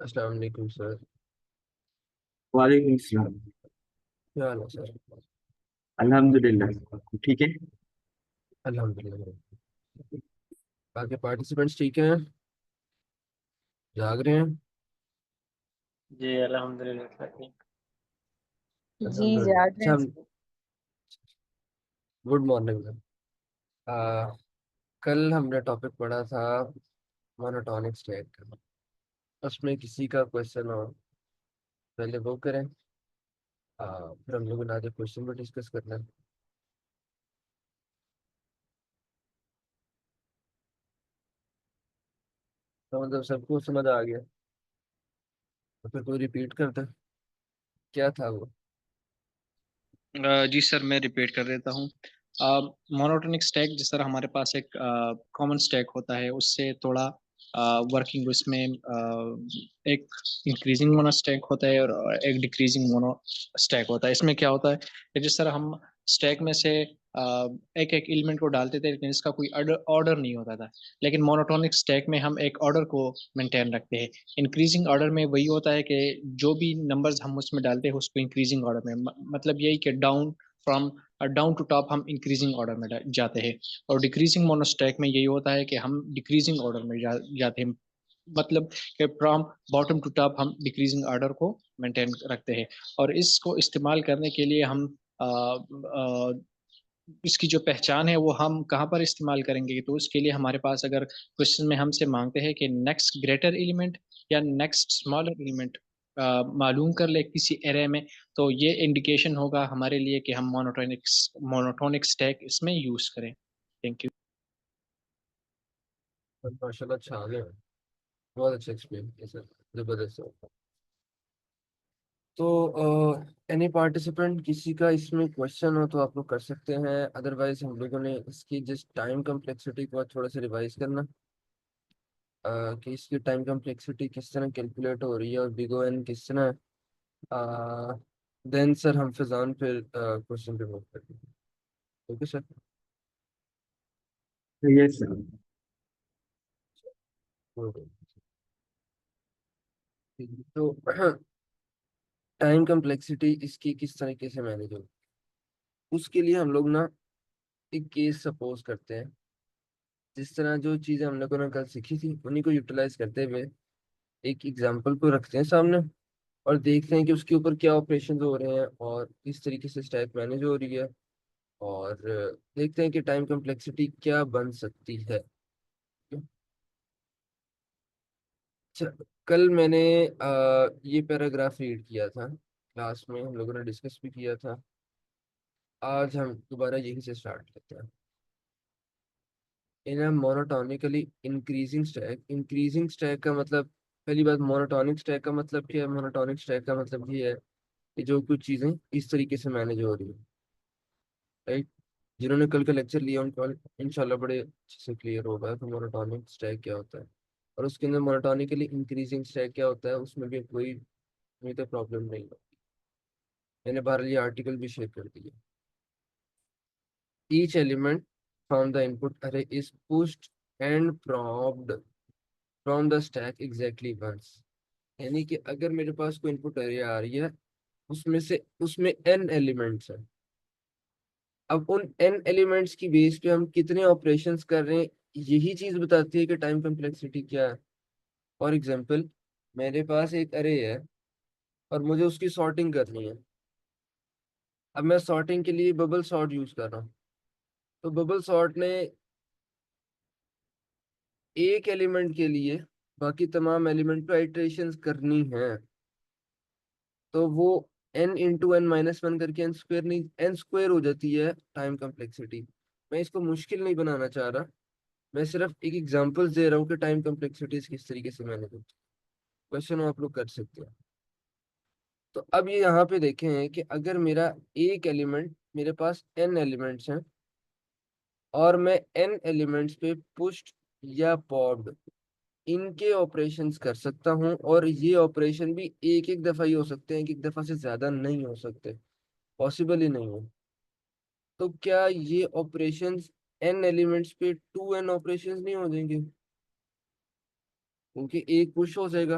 अस्सलाम वालेकुम सर। वालेकुम सलाम। क्या हाल है सर? अल्हम्दुलिल्लाह। ठीक है। अल्हम्दुलिल्लाह। बाकी पार्टिसिपेंट्स ठीक हैं? जाग रहे हैं? जी अल्हम्दुलिल्लाह सर ठीक। जी अल्हम्दुलिल्लाह। जाग रहे अच्छा, हैं हम सर। Good morning sir. कल हमने टॉपिक पढ़ा था मोनोटोनिक स्टेट का। उसमें किसी का क्वेश्चन हो, पहले वो करें। फिर हम लोग आगे क्वेश्चन पर डिस्कस करना है। तो मतलब सबको समझ आ गया? तो फिर कोई रिपीट करता? क्या था वो? जी सर मैं रिपीट कर देता हूँ। मोनोटोनिक स्टैक जिस तरह हमारे पास एक कॉमन स्टैक होता है उससे थोड़ा वर्किंग उसमें एक इंक्रीजिंग मोनो स्टैक होता है और एक डिक्रीजिंग मोनो स्टैक होता है। इसमें क्या होता है कि जिस तरह हम स्टैक में से एक एक एलिमेंट को डालते थे लेकिन इसका कोई ऑर्डर नहीं होता था। लेकिन मोनोटोनिक स्टैक में हम एक ऑर्डर को मेंटेन रखते हैं। इंक्रीजिंग ऑर्डर में वही होता है कि जो भी नंबर्स हम उसमें डालते हैं उसको इंक्रीजिंग ऑर्डर में मतलब यही कि फ्रॉम डाउन टू टॉप हम इंक्रीजिंग ऑर्डर में जाते हैं। और डिक्रीजिंग मोनोस्टैक में यही होता है कि हम डिक्रीजिंग ऑर्डर में जाते हैं। मतलब कि फ्रॉम बॉटम टू टॉप हम डिक्रीजिंग ऑर्डर को मेंटेन रखते हैं। और इसको इस्तेमाल करने के लिए हम अ, अ, इसकी जो पहचान है वो हम कहाँ पर इस्तेमाल करेंगे। तो उसके लिए हमारे पास अगर क्वेश्चन में हमसे मांगते हैं कि नेक्स्ट ग्रेटर एलिमेंट या नेक्स्ट स्मॉलर एलिमेंट मालूम कर ले किसी एरे में, तो ये इंडिकेशन होगा हमारे लिए कि हम मोनोटोनिक स्टैक इसमें यूज करें। Thank you. माशाल्लाह, अच्छा आ गया। बहुत अच्छा एक्सप्लेन किया सर। जबरदस्त। तो एनी पार्टिसिपेंट किसी का इसमें क्वेश्चन हो तो आप लोग कर सकते हैं। अदरवाइज हम लोगों ने इसकी जस्ट टाइम कम्प्लेक्सिटी को थोड़ा सा रिवाइज करना। कि इसकी टाइम कम्प्लेक्सिटी किस तरह कैलकुलेट हो रही है और बिग ओ एन किस तरह। देन सर हम फिजान फिर क्वेश्चन पे मूव करेंगे। Okay sir. Yes sir. तो टाइम कम्प्लेक्सिटी इसकी किस तरीके से मैनेज होगी, उसके लिए हम लोग ना एक केस सपोज करते हैं। जिस तरह जो चीज़ें हम लोगों ने कल सीखी थी उन्हीं को यूटिलाइज करते हुए एक एग्जाम्पल को रखते हैं सामने, और देखते हैं कि उसके ऊपर क्या ऑपरेशन हो रहे हैं और किस तरीके से स्टैक मैनेज हो रही है। और देखते हैं कि टाइम कम्प्लेक्सिटी क्या बन सकती है। अच्छा, कल मैंने ये पैराग्राफ रीड किया था क्लास में, हम लोगों ने डिस्कस भी किया था। आज हम दोबारा यही से स्टार्ट करते हैं। इन अ मोनोटोनिकली इंक्रीजिंग स्टैक का मतलब, पहली बात मोनोटोनिक स्टैक का मतलब क्या है? मोनोटोनिक स्टैक का मतलब ये है कि जो कुछ चीज़ें इस तरीके से मैनेज हो रही है। राइट। जिन्होंने कल का लेक्चर लिया उनको इंशाल्लाह बड़े अच्छे से क्लियर होगा कि मोनोटोनिक स्टैक क्या होता है। और उसके अंदर मोनोटोनिकली इंक्रीजिंग स्टैक क्या होता है, उसमें भी कोई मुझे तो प्रॉब्लम नहीं है। मैंने बहरहाल ये आर्टिकल भी शेयर कर दिया। Each element from the input array is pushed and popped from the stack exactly once. यानी कि अगर मेरे पास कोई इनपुट अरे आ रही है, उसमें एन एलिमेंट्स है। अब उन एन एलिमेंट्स की बेस पे हम कितने ऑपरेशंस कर रहे हैं, यही चीज बताती है कि टाइम कम्प्लेक्सिटी क्या है। फॉर एग्जांपल, मेरे पास एक अरे है और मुझे उसकी सॉर्टिंग करनी है। अब मैं सॉर्टिंग के लिए बबल सॉर्ट यूज कर रहा हूँ। तो बबल सॉर्ट ने एक एलिमेंट के लिए बाकी तमाम एलिमेंट पे इटरेशंस करनी है। तो वो n into n minus one करके एन स्क्वेयर नहीं, एन स्क्वेयर हो जाती है टाइम कम्प्लेक्सिटी। मैं इसको मुश्किल नहीं बनाना चाह रहा, मैं सिर्फ एक एग्जांपल्स दे रहा हूँ कि टाइम कम्प्लेक्सिटीज किस तरीके से मैनेज होती है। क्वेश्चन आप लोग कर सकते हैं। तो अब ये यहाँ पे देखें हैं कि अगर मेरा एक एलिमेंट, मेरे पास एन एलिमेंट्स हैं और मैं एन एलिमेंट्स पे पुश्ड या पॉप्ड इनके ऑपरेशंस कर सकता हूँ, और ये ऑपरेशन भी एक एक दफा ही हो सकते हैं, एक दफा से ज्यादा नहीं हो सकते, पॉसिबल ही नहीं है। तो क्या ये ऑपरेशंस एन एलिमेंट्स पे टू एन ऑपरेशंस नहीं हो जाएंगे? क्योंकि एक पुश हो जाएगा,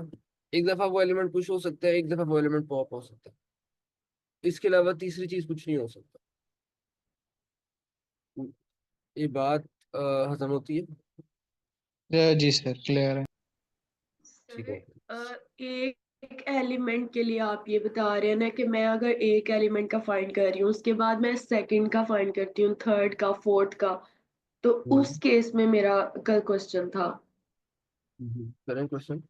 एक दफा वो एलिमेंट पुश हो सकता है, एक दफा वो एलिमेंट पॉप हो सकता है, इसके अलावा तीसरी चीज कुछ नहीं हो सकता। ये बात हजम होती है? जी सर, क्लियर है। ठीक सर है। एक एलिमेंट के लिए आप ये बता रहे हैं ना कि मैं अगर एक एलिमेंट का फाइंड कर रही हूँ, उसके बाद मैं सेकंड का फाइंड करती हूँ, थर्ड का, फोर्थ का, तो उस केस में मेरा कल क्वेश्चन था करेंट क्वेश्चन।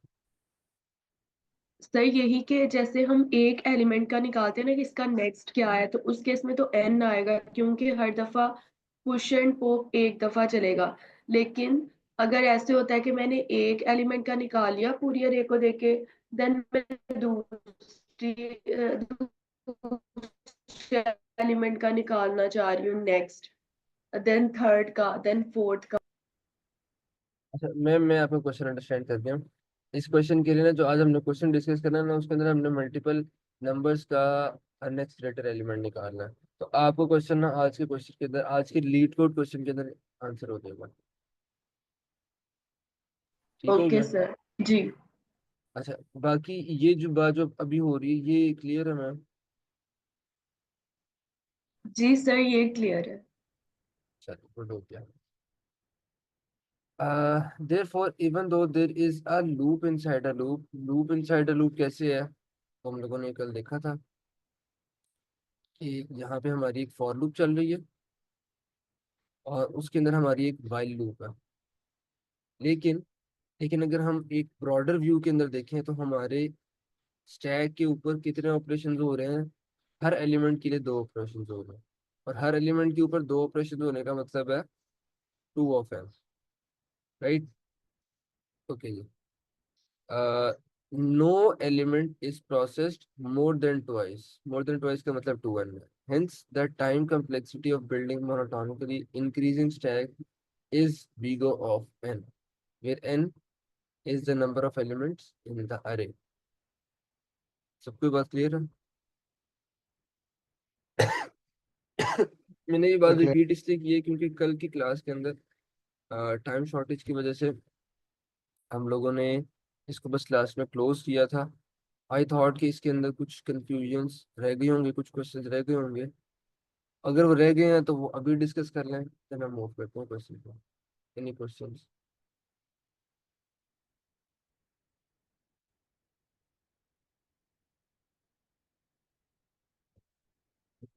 सर यही कि जैसे हम एक एलिमेंट का निकालते हैं ना कि इसका नेक्स्ट क्या है, तो उस केस में तो एन आएगा क्योंकि हर दफा पुश एंड पॉप एक दफा चलेगा। लेकिन अगर ऐसे होता है कि मैंने एक एलिमेंट का निकाल लिया पूरी अरे को देके, देन मैं दूसरी एलिमेंट का निकालना चाह रही हूँ नेक्स्ट, देन थर्ड का, देन फोर्थ का। अच्छा मैम, मैं आपका क्वेश्चन अंडरस्टैंड कर गया। इस क्वेश्चन के लिए ना जो आज हमने क्वेश्चन डिस्कस करना है ना, उसके अंदर हमने मल्टीपल नंबर्स का नेक्स्ट ग्रेटर एलिमेंट निकालना है। तो आपको क्वेश्चन ना आज के क्वेश्चन के अंदर, आज के लीड कोड क्वेश्चन के अंदर आंसर हो जाएगा। ठीक हो ओके गया? सर। जी। अच्छा, बाकी ये जो बात जो अभी हो रही है ये क्लियर है मैम? जी सर, ये क्लियर है। चलो गुड हो गया। therefore even though there is a loop inside a loop inside a loop कैसे है, तो हम लोगों ने कल देखा था कि यहाँ पे हमारी एक फॉर लूप चल रही है और उसके अंदर हमारी एक वाइल लूप है। लेकिन लेकिन अगर हम एक ब्रॉडर व्यू के अंदर देखें तो हमारे स्टैक के ऊपर कितने ऑपरेशन हो रहे हैं? हर एलिमेंट के लिए दो ऑपरेशन हो रहे हैं, और हर एलिमेंट के ऊपर दो ऑपरेशन होने का मतलब है two of n, right? Okay जी। No element is processed more than twice का मतलब टू एन है। Hence the time complexity of building monotonically increasing stack is big O of n, where n is the number of elements in the array. सबको बात clear है? मैंने ये बात clear. Repeat इसलिए की है क्योंकि कल की क्लास के अंदर टाइम शॉर्टेज की वजह से हम लोगों ने इसको बस क्लास में क्लोज किया था। आई थॉट कि इसके अंदर कुछ कंफ्यूजन्स रह गए होंगे, कुछ क्वेश्चंस रह गए होंगे। अगर वो रह गए हैं तो वो अभी डिस्कस कर लें, तो मैं मूव करता हूँ क्वेश्चन को। Any questions?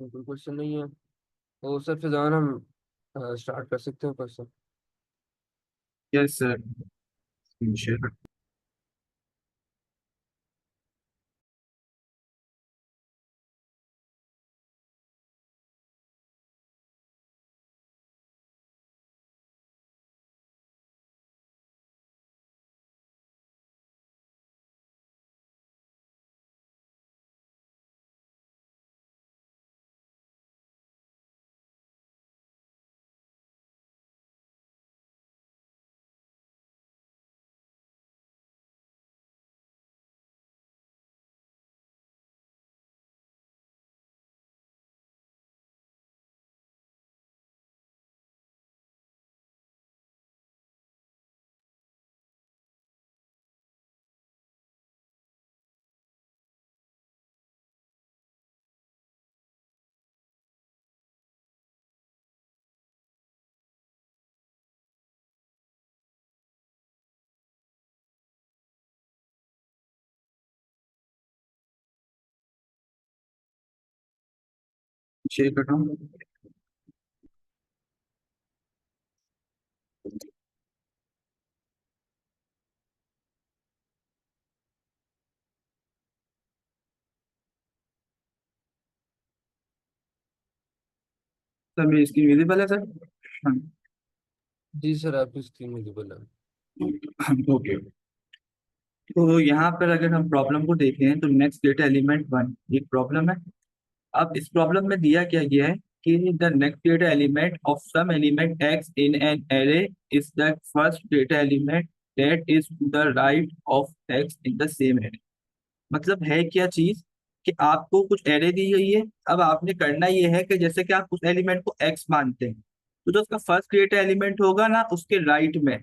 कोई क्वेश्चन नहीं है तो सर फिजान हम स्टार्ट कर सकते हैं question. Yes sir, share. Share कर रहा हूँ। सर मेरी स्क्रीन विजिबल है सर? जी सर, आपकी स्क्रीन विजिबल है। हाँ, ओके। तो यहाँ पर अगर हम प्रॉब्लम को देखें तो नेक्स्ट डेटा एलिमेंट वन एक प्रॉब्लम है। अब इस प्रॉब्लम में दिया क्या गया है कि the next data element of some element x in an array is the first data element that is to the right of x in the same array. मतलब है क्या चीज कि आपको कुछ एरे दी गई है। अब आपने करना ये है कि जैसे कि आप उस एलिमेंट को एक्स मानते हैं, तो जो उसका फर्स्ट डेटा एलिमेंट होगा ना उसके राइट में,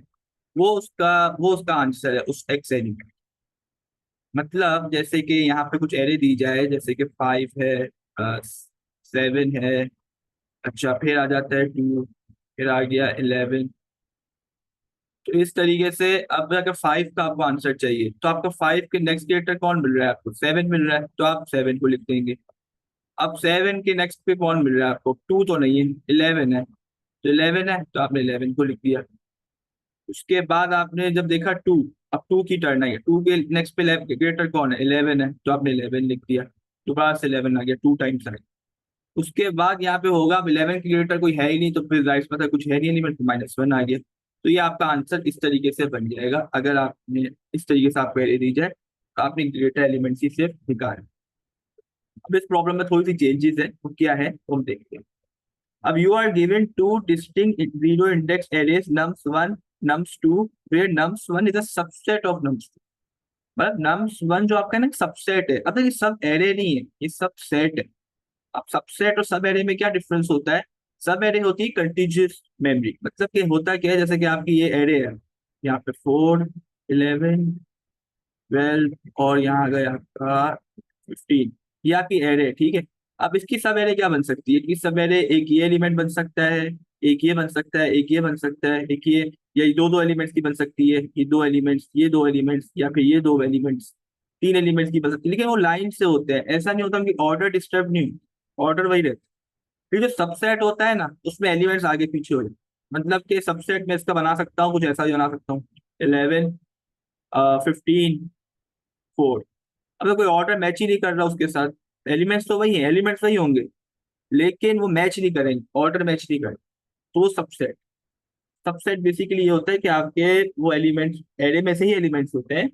वो उसका आंसर है उस एक्स एलिमेंट। मतलब जैसे कि यहाँ पे कुछ एरे दी जाए, जैसे कि 5 है, 7 है, अच्छा फिर आ जाता है 2, फिर आ गया 11। तो इस तरीके से अब अगर 5 का आपको आंसर चाहिए तो आपको 5 के नेक्स्ट क्रिएटर कौन मिल रहा है, आपको 7 मिल रहा है, तो आप 7 को लिख देंगे। अब 7 के नेक्स्ट पे कौन मिल रहा है आपको, 2 तो नहीं है, 11 है, तो 11 है तो आपने 11 को लिख दिया। उसके बाद आपने जब देखा 2, अब 2 की टर्न आई है, 2 के नेक्स्ट पे क्रिएटर कौन है, 11 है, तो आपने 11 लिख दिया। दोबारा से 11 आ गया, 2 टाइम्स आ गया। उसके बाद यहाँ पे होगा, अब 11 की क्रिएटर कोई है ही नहीं, तो फिर राइट पता कुछ है नहीं एलिमेंट, -1 आ गया। तो ये आपका आंसर इस तरीके से बन जाएगा। अगर आपने इस तरीके से आपको एरे दी जाए तो आपने ग्रेटर एलिमेंट ही सिर्फ निकाल। अब इस प्रॉब्लम में थोड़ी सी चेंजेस है, वो क्या है वो हम देखते हैं। अब you are given two distinct zero index arrays nums1 nums2 where nums1 is a subset of nums2। मतलब nums1 जो आपका ना सबसेट है, अब ये सब एरे नहीं है, ये सब सेट है। अब सबसेट और सब एरे में क्या डिफरेंस होता है, सब एरे होती है कंटीजियस मेमोरी, मतलब कि होता क्या है, जैसे कि आपकी ये एरे है, यहाँ पे 4, 11, 12 और यहाँ आ गया आपका 15, ये आपकी एरे है, ठीक है। अब इसकी सब एरे क्या बन सकती है, इसकी सब एरे एक ये एलिमेंट बन सकता है, एक ये बन सकता है, एक ये बन सकता है, एक ये, या ये दो एलिमेंट्स की बन सकती है, ये दो एलिमेंट्स, ये दो एलिमेंट्स, या फिर ये दो एलिमेंट्स, 3 एलिमेंट्स की बन सकती है। लेकिन वो लाइन से होते हैं, ऐसा नहीं होता कि ऑर्डर डिस्टर्ब नहीं, ऑर्डर वही रहता है। फिर जो सबसेट होता है ना, उसमें एलिमेंट्स आगे पीछे हो जाए, मतलब कि सबसेट में इसका बना सकता हूँ, कुछ ऐसा भी बना सकता हूँ, 11, 15, 4। अब कोई ऑर्डर मैच ही नहीं कर रहा उसके साथ, एलिमेंट्स तो वही है, एलिमेंट्स वही होंगे, लेकिन वो मैच नहीं करेंगे, ऑर्डर मैच नहीं करेंगे, तो वो सबसेट। सबसेट बेसिकली ये होता है कि आपके वो एलिमेंट्स एरे में से ही एलिमेंट्स होते हैं,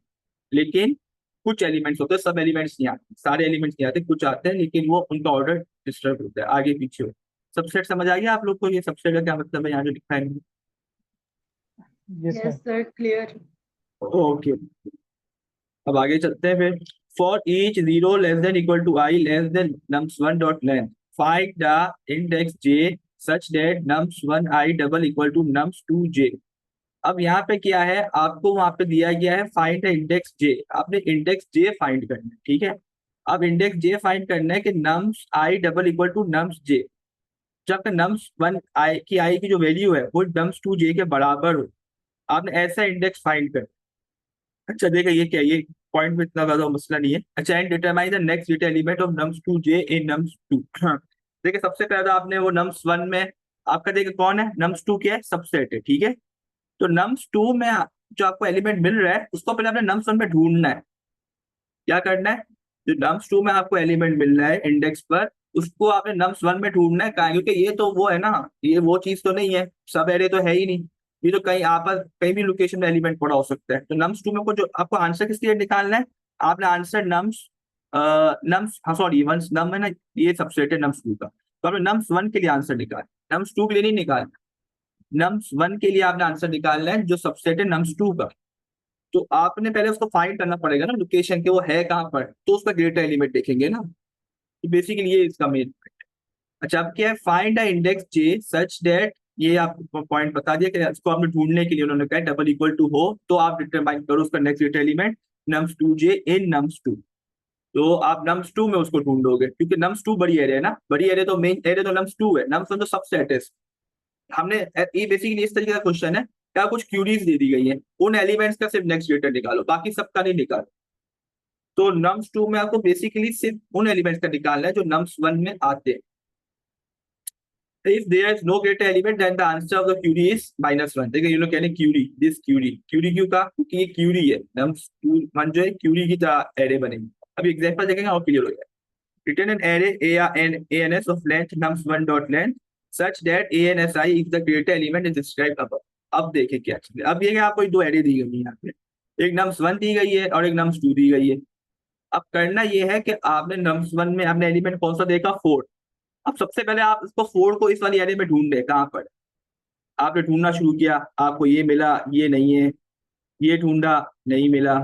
लेकिन कुछ एलिमेंट्स होते हैं, सब एलिमेंट्स नहीं आते, सारे एलिमेंट्स नहीं आते, कुछ आते हैं, लेकिन वो उनका ऑर्डर डिस्टर्ब होता है, आगे पीछे हो। सबसेट समझ आ गया आप लोग को, ये सबसेट का क्या मतलब है यहाँ जो लिखा है। Yes sir, clear. ओके, अब आगे चलते हैं फिर। For each 0 less than equal to i less than nums1 dot length find the index j such that nums1 i double equal to nums2 j। अब यहाँ पे क्या है, आपको वहां पे दिया गया है फाइंड द इंडेक्स j, आपने इंडेक्स j फाइंड करना है, ठीक है। अब इंडेक्स j फाइंड करना है कि nums i double equal to nums j, जब आपका nums1 i की जो वैल्यू है वो nums2 j के बराबर हो, आपने ऐसा इंडेक्स फाइंड कर। अच्छा देखिए ये क्या, ये पॉइंट में इतना ज्यादा मसला नहीं है। अच्छा, and determine the next data element of nums2 j in nums2। देखिए सबसे पहले आपने वो nums1 में आपका देखिए कौन है, nums2 क्या है, सबसेट है, ठीक है। तो nums2 में जो आपको एलिमेंट मिल रहा है उसको पहले आपने nums1 में ढूंढना है। क्या करना है, जो nums2 में आपको एलिमेंट मिल रहा है इंडेक्स पर, उसको आपने nums1 में ढूंढना है, कहाँ, क्योंकि ये तो वो है ना, ये वो चीज तो नहीं है, सब एरे तो है ही नहीं, ये तो कहीं आपस कहीं भी लोकेशन में एलिमेंट पड़ा हो सकता है। तो nums2 में को जो आपको आंसर किसके लिए निकालना है, आपने आंसर nums हाँ सॉरी वंस नम है ना, ये सबसेट है nums2 का, तो आपने nums1 के लिए आंसर निकाल, nums2 के लिए नहीं निकालना, nums1 के लिए आपने आंसर निकालना है जो सबसेट है nums2 का। तो आपने पहले उसको फाइंड करना पड़ेगा ना लोकेशन के, वो है कहाँ पर, तो उसका ग्रेटर एलिमेंट देखेंगे ना। तो बेसिकली ये इसका मेन। अच्छा अब क्या है, find the index J such that, ये आपको पॉइंट बता दिया कि इसको आपने ढूंढने के लिए उन्होंने कहा डबल इक्वल टू हो, तो आप डिटरमाइन करो उसका next greater element nums2 j इन nums2। तो आप nums2 में उसको ढूंढोगे, क्योंकि nums2 बड़ी एरे है ना, बड़ी एरे तो मेन एरे तो nums2 है, nums1 तो सबसेट है। हमने ये बेसिकली इस तरीके का क्वेश्चन है, क्या कुछ क्यूरीज दे दी गई है, उन एलिमेंट्स का सिर्फ नेक्स्ट ग्रेटर निकालो, बाकी सबका नहीं निकालो। तो nums2 में आपको बेसिकली सिर्फ उन एलिमेंट्स का निकालना है जो nums1 में आते हैं। If there is no greater element, then the answer of the query is -1। देखिए ये लोग कह रहे हैं query, this query, query क्यों कहा, क्योंकि ये query है, nums2 मान जो है query की तरह एरे बनेगी। अभी एग्जांपल देखेंगे और क्लियर हो जाएगा। Return an array ans of length nums1 dot length such that ansi if the greater element is described above। अब देखिए क्या चीज है, अब ये आपको दो एरे दी गई है यहाँ पे, एक nums1 दी गई है और एक nums2 दी गई है। अब करना ये है कि आपने nums1 में आपने एलिमेंट कौन सा देखा, 4। अब सबसे पहले आप इसको 4 को इस वाली एरे में ढूंढे, कहाँ पर आपने ढूंढना शुरू किया, आपको ये मिला, ये नहीं है, ये ढूंढा नहीं मिला,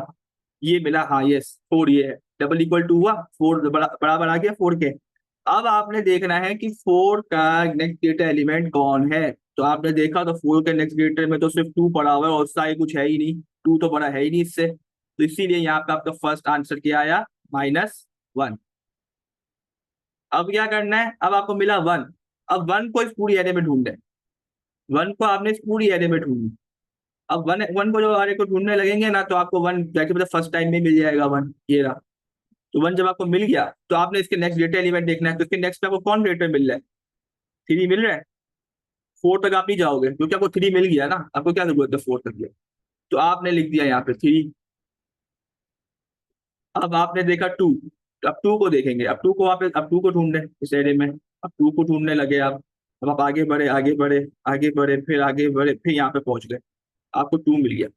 ये मिला, हाँ यस 4 ये है, डबल इक्वल टू हुआ, 4 बराबर आ गया 4 के। अब आपने देखना है कि 4 का नेक्स्ट ग्रेटर एलिमेंट कौन है। तो आपने देखा तो 4 के नेक्स्ट ग्रेटर में तो सिर्फ 2 पड़ा हुआ है और उसका कुछ है ही नहीं, 2 तो बड़ा है ही नहीं इससे। तो इसीलिए यहाँ पे आपका फर्स्ट आंसर क्या आया, -1। अब क्या करना है, अब आपको मिला 1। अब 1 को इस पूरी एरे में ढूंढे, 1 को आपने इस पूरी एरे में ढूंढना। अब 1 को जो एरे को ढूंढने लगेंगे ना, तो आपको 1 जाके मतलब फर्स्ट टाइम में मिल जाएगा 1, ये रहा। तो 1 जब आपको मिल गया तो आपने इसके नेक्स्ट डेटा एलिमेंट देखना है। तो इसके नेक्स्ट पे आपको कौन डेटा मिल रहा है, 3 मिल रहा है। 4 तक आप नहीं जाओगे क्योंकि आपको 3 मिल गया ना, आपको क्या जरूरत है 4 तक गया। तो आपने लिख दिया यहाँ पे 3। अब आपने देखा 2, तो अब 2 को देखेंगे। अब 2 को अब 2 को ढूंढने इस एरे में। अब 2 को ढूंढने लगे आप। अब आप आगे बढ़े आगे बढ़े आगे बढ़े, फिर आगे बढ़े, फिर यहाँ पे पहुंच गए, आपको 2 मिल गया।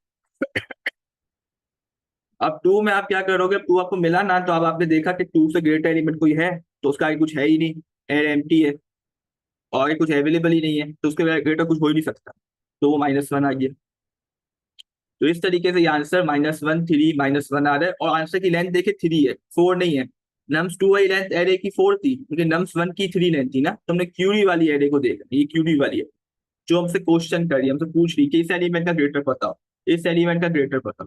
अब 2 में आप क्या करोगे, 2 आपको मिला ना, तो अब आपने देखा कि 2 से ग्रेटर एलिमेंट कोई है, तो उसका आगे कुछ है ही नहीं, एयर एम्प्टी है और आगे कुछ अवेलेबल ही नहीं है, तो उसके ग्रेटर कुछ हो ही नहीं सकता, तो वो -1 आ गया। तो इस तरीके से ये आंसर -1 3 -1 आ रहा है। और आंसर की लेंथ देखिए 3 है, 4 नहीं है। नम्स 2 वाली लेंथ एरे की 4 थी, क्योंकि नम्स 1 की 3 लेंथ थी ना। तो हमने क्यूरी वाली एरे को देखा, ये क्यूरी वाली है जो हमसे क्वेश्चन कर रही है, हमसे पूछ रही है कि इस एलिमेंट का ग्रेटर बताओ, इस एलिमेंट का ग्रेटर बताओ।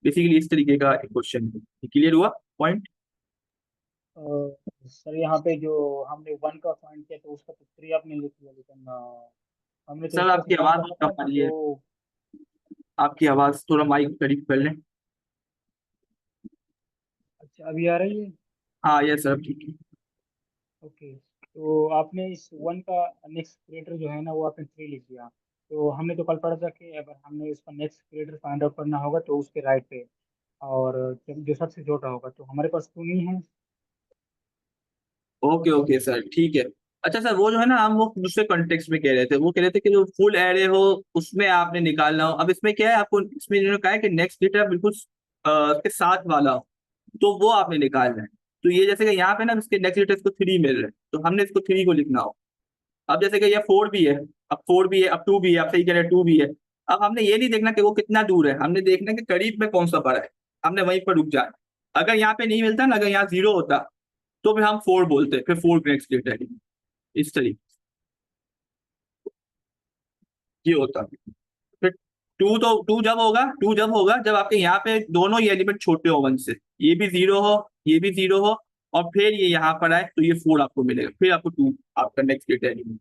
बेसिकली इस तरीके का क्वेश्चन है। क्लियर हुआ पॉइंट? सर यहाँ पे जो हमने 1 का फाइंड किया तो उसका तो 3 आपने लिख दिया, लेकिन हमने तो सर ऊपर से आपकी फाइंड आवाज करना कम था आ कि रही है, जो। आपकी आवाज थोड़ा माइक करीब कर लें। अच्छा, अभी आ रही है? हाँ ये सर ठीक है। ओके, तो आपने इस 1 का नेक्स्ट क्रिएटर जो है ना, वो आपने 3 लिख दिया। तो हमने तो कल पढ़ा था कि अगर हमने उसका नेक्स्ट क्रिएटर फाइंड आउट करना होगा तो उसके राइट पे, और जब जो सबसे छोटा होगा, तो हमारे पास 2 नहीं है। ओके ओके सर ठीक है। अच्छा सर, वो जो है ना, हम वो दूसरे कॉन्टेक्स्ट में कह रहे थे, वो कह रहे थे कि जो फुल एरे हो उसमें आपने निकालना हो। अब इसमें क्या है, आपको इसमें इन्होंने कहा है कि नेक्स्ट डेटा बिल्कुल के साथ वाला हो, तो वो आपने निकालना है। तो ये जैसे कि यहाँ पे ना इसके नेक्स्ट डेटा इसको 3 मिल रहा है, तो हमने इसको 3 को लिखना हो। अब जैसे कि ये 4 भी है, अब 4 भी है, अब 2 भी है, आप सही कह रहे हैं 2 भी है। अब हमने ये नहीं देखना कि वो कितना दूर है, हमने देखना कि करीब में कौन सा पड़ा है, हमने वहीं पर रुक जाना। अगर यहाँ पे नहीं मिलता ना, अगर यहाँ 0 होता तो फिर हम 4 बोलते, फिर 4 नेक्स्ट डेटा है, इस तरीके ये होता। फिर 2 तो 2 जब होगा, 2 जब होगा जब आपके यहाँ पे दोनों ही एलिमेंट छोटे हो 1 से, ये भी 0 हो, ये भी 0 हो, और फिर ये यहाँ पर आए तो ये 4 आपको मिलेगा, फिर आपको 2 आपका नेक्स्ट डेटा एलिमेंट।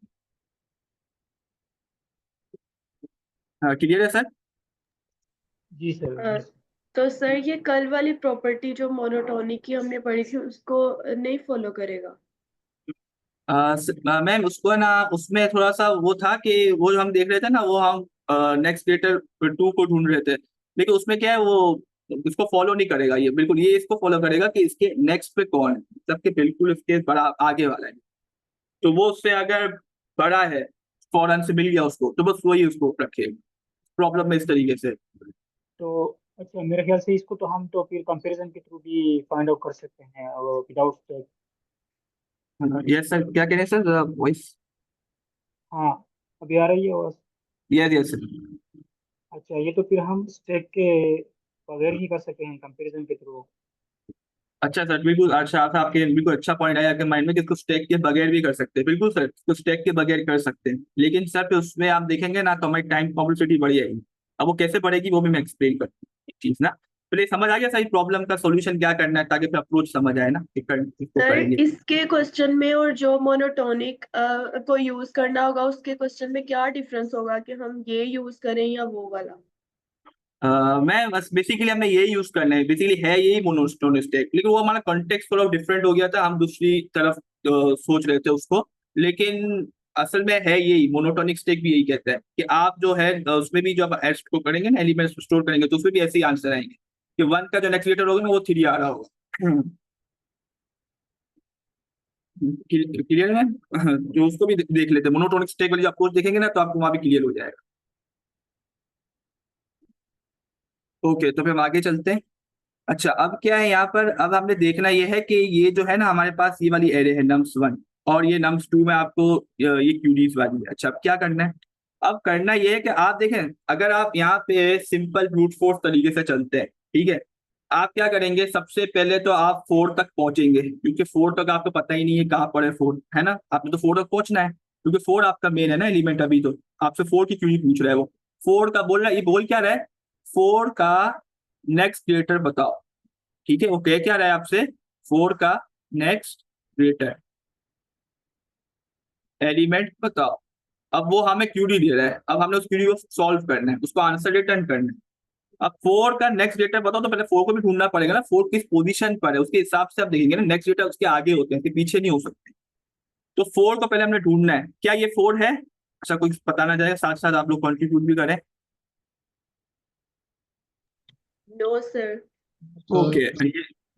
हाँ क्लियर है सर? जी सर, अ, तो सर ये कल वाली प्रॉपर्टी जो मोनोटोनिक की हमने पढ़ी थी उसको नहीं फॉलो करेगा? मैम उसको ना, उसमें थोड़ा सा वो था कि वो जो हम देख रहे थे ना, वो हम नेक्स्ट डेटर 2 को ढूंढ रहे थे, लेकिन उसमें क्या है, वो इसको फॉलो नहीं करेगा ये बिल्कुल, ये इसको फॉलो करेगा कि इसके नेक्स्ट पे कौन है, सबके बिल्कुल इसके बड़ा आगे वाला है। तो वो उससे अगर बड़ा है, फौरन से मिल गया उसको, तो बस वही उसको रखेगा। प्रॉब्लम में इस तरीके से। तो अच्छा, मेरे ख्याल से इसको तो हम तो फिर कंपैरिजन के थ्रू भी फाइंड आउट कर सकते हैं विदाउट। यस सर, क्या कह रहे हैं सर, वॉइस? हाँ, अभी आ रही है। और यस यस सर। अच्छा, ये तो फिर हम स्टेक के बगैर ही कर सकते हैं कंपैरिजन के थ्रू। अच्छा सर बिल्कुल, अच्छा आप आपके बिल्कुल अच्छा पॉइंट आया आपके माइंड में कि इसको स्टैक के बगैर भी कर सकते हैं। बिल्कुल सर, इसको स्टैक के बगैर कर सकते हैं, लेकिन सर फिर उसमें आप देखेंगे ना तो हमारी टाइम कॉम्प्लेक्सिटी बढ़ जाएगी। अब वो कैसे बढ़ेगी वो भी मैं एक्सप्लेन करता हूँ एक चीज ना। पहले समझ आ गया सर प्रॉब्लम का सोल्यूशन क्या करना है, ताकि फिर अप्रोच समझ आए ना कि इसको सर करेंगे। इसके क्वेश्चन में और जो मोनोटोनिक को यूज करना होगा उसके क्वेश्चन में क्या डिफरेंस होगा कि हम ये यूज करें या वो वाला? मैं बस बेसिकली हमने यही यूज करना है, बेसिकली है यही मोनोटोनिक स्टैक, लेकिन वो हमारा कॉन्टेक्स्ट थोड़ा डिफरेंट हो गया था, हम दूसरी तरफ सोच रहे थे उसको। लेकिन असल में है यही मोनोटोनिक स्टैक भी, यही कहता है कि आप जो है उसमें भी जो आप एड स्टोर करेंगे ना, एलिमेंट्स स्टोर करेंगे, तो उसमें भी ऐसे ही आंसर आएंगे कि 1 का जो नेक्स्ट लेटर होगा ना वो 3 आ रहा होगा। क्लियर है? जो उसको भी देख लेते हैं, मोनोटोनिक स्टैक वाली अप्रोच देखेंगे ना तो आपको वहां भी क्लियर हो जाएगा। ओके, तो फिर हम आगे चलते हैं। अच्छा अब क्या है यहाँ पर, अब हमने देखना ये है कि ये जो है ना हमारे पास ये वाली एरे है nums1, और ये nums2 में आपको ये क्यूरीज वाली है। अच्छा अब क्या करना है, अब करना ये है कि आप देखें, अगर आप यहाँ पे सिंपल ब्रूट फोर्स तरीके से चलते हैं, ठीक है, आप क्या करेंगे, सबसे पहले तो आप 4 तक पहुंचेंगे, क्योंकि 4 तक आपको पता ही नहीं है कहाँ पर है 4, है ना, आपने तो 4 तक पहुंचना है, क्योंकि 4 आपका मेन है ना एलिमेंट। अभी तो आपसे 4 की क्यूरी पूछ रहा है वो, 4 का बोल रहा है, ये बोल क्या रहा है, 4 का नेक्स्ट ग्रेटर बताओ। ठीक है, वो कह क्या रहा है आपसे, 4 का नेक्स्ट ग्रेटर एलिमेंट बताओ। अब वो हमें क्यूरी दे रहा है, अब हमने उस क्यूरी को सॉल्व करना है, उसको आंसर रिटर्न करना है। अब 4 का नेक्स्ट डेटा बताओ, तो पहले 4 को भी ढूंढना पड़ेगा ना, 4 किस पोजीशन पर है, उसके हिसाब से आप देखेंगे ना, नेक्स्ट डेटा उसके आगे होते हैं, उसके पीछे नहीं हो सकते। तो 4 को पहले हमने ढूंढना है, क्या ये 4 है? अच्छा, कोई बताना चाहेगा, साथ साथ आप लोग कंट्रीब्यूट भी करें। No sir. ओके,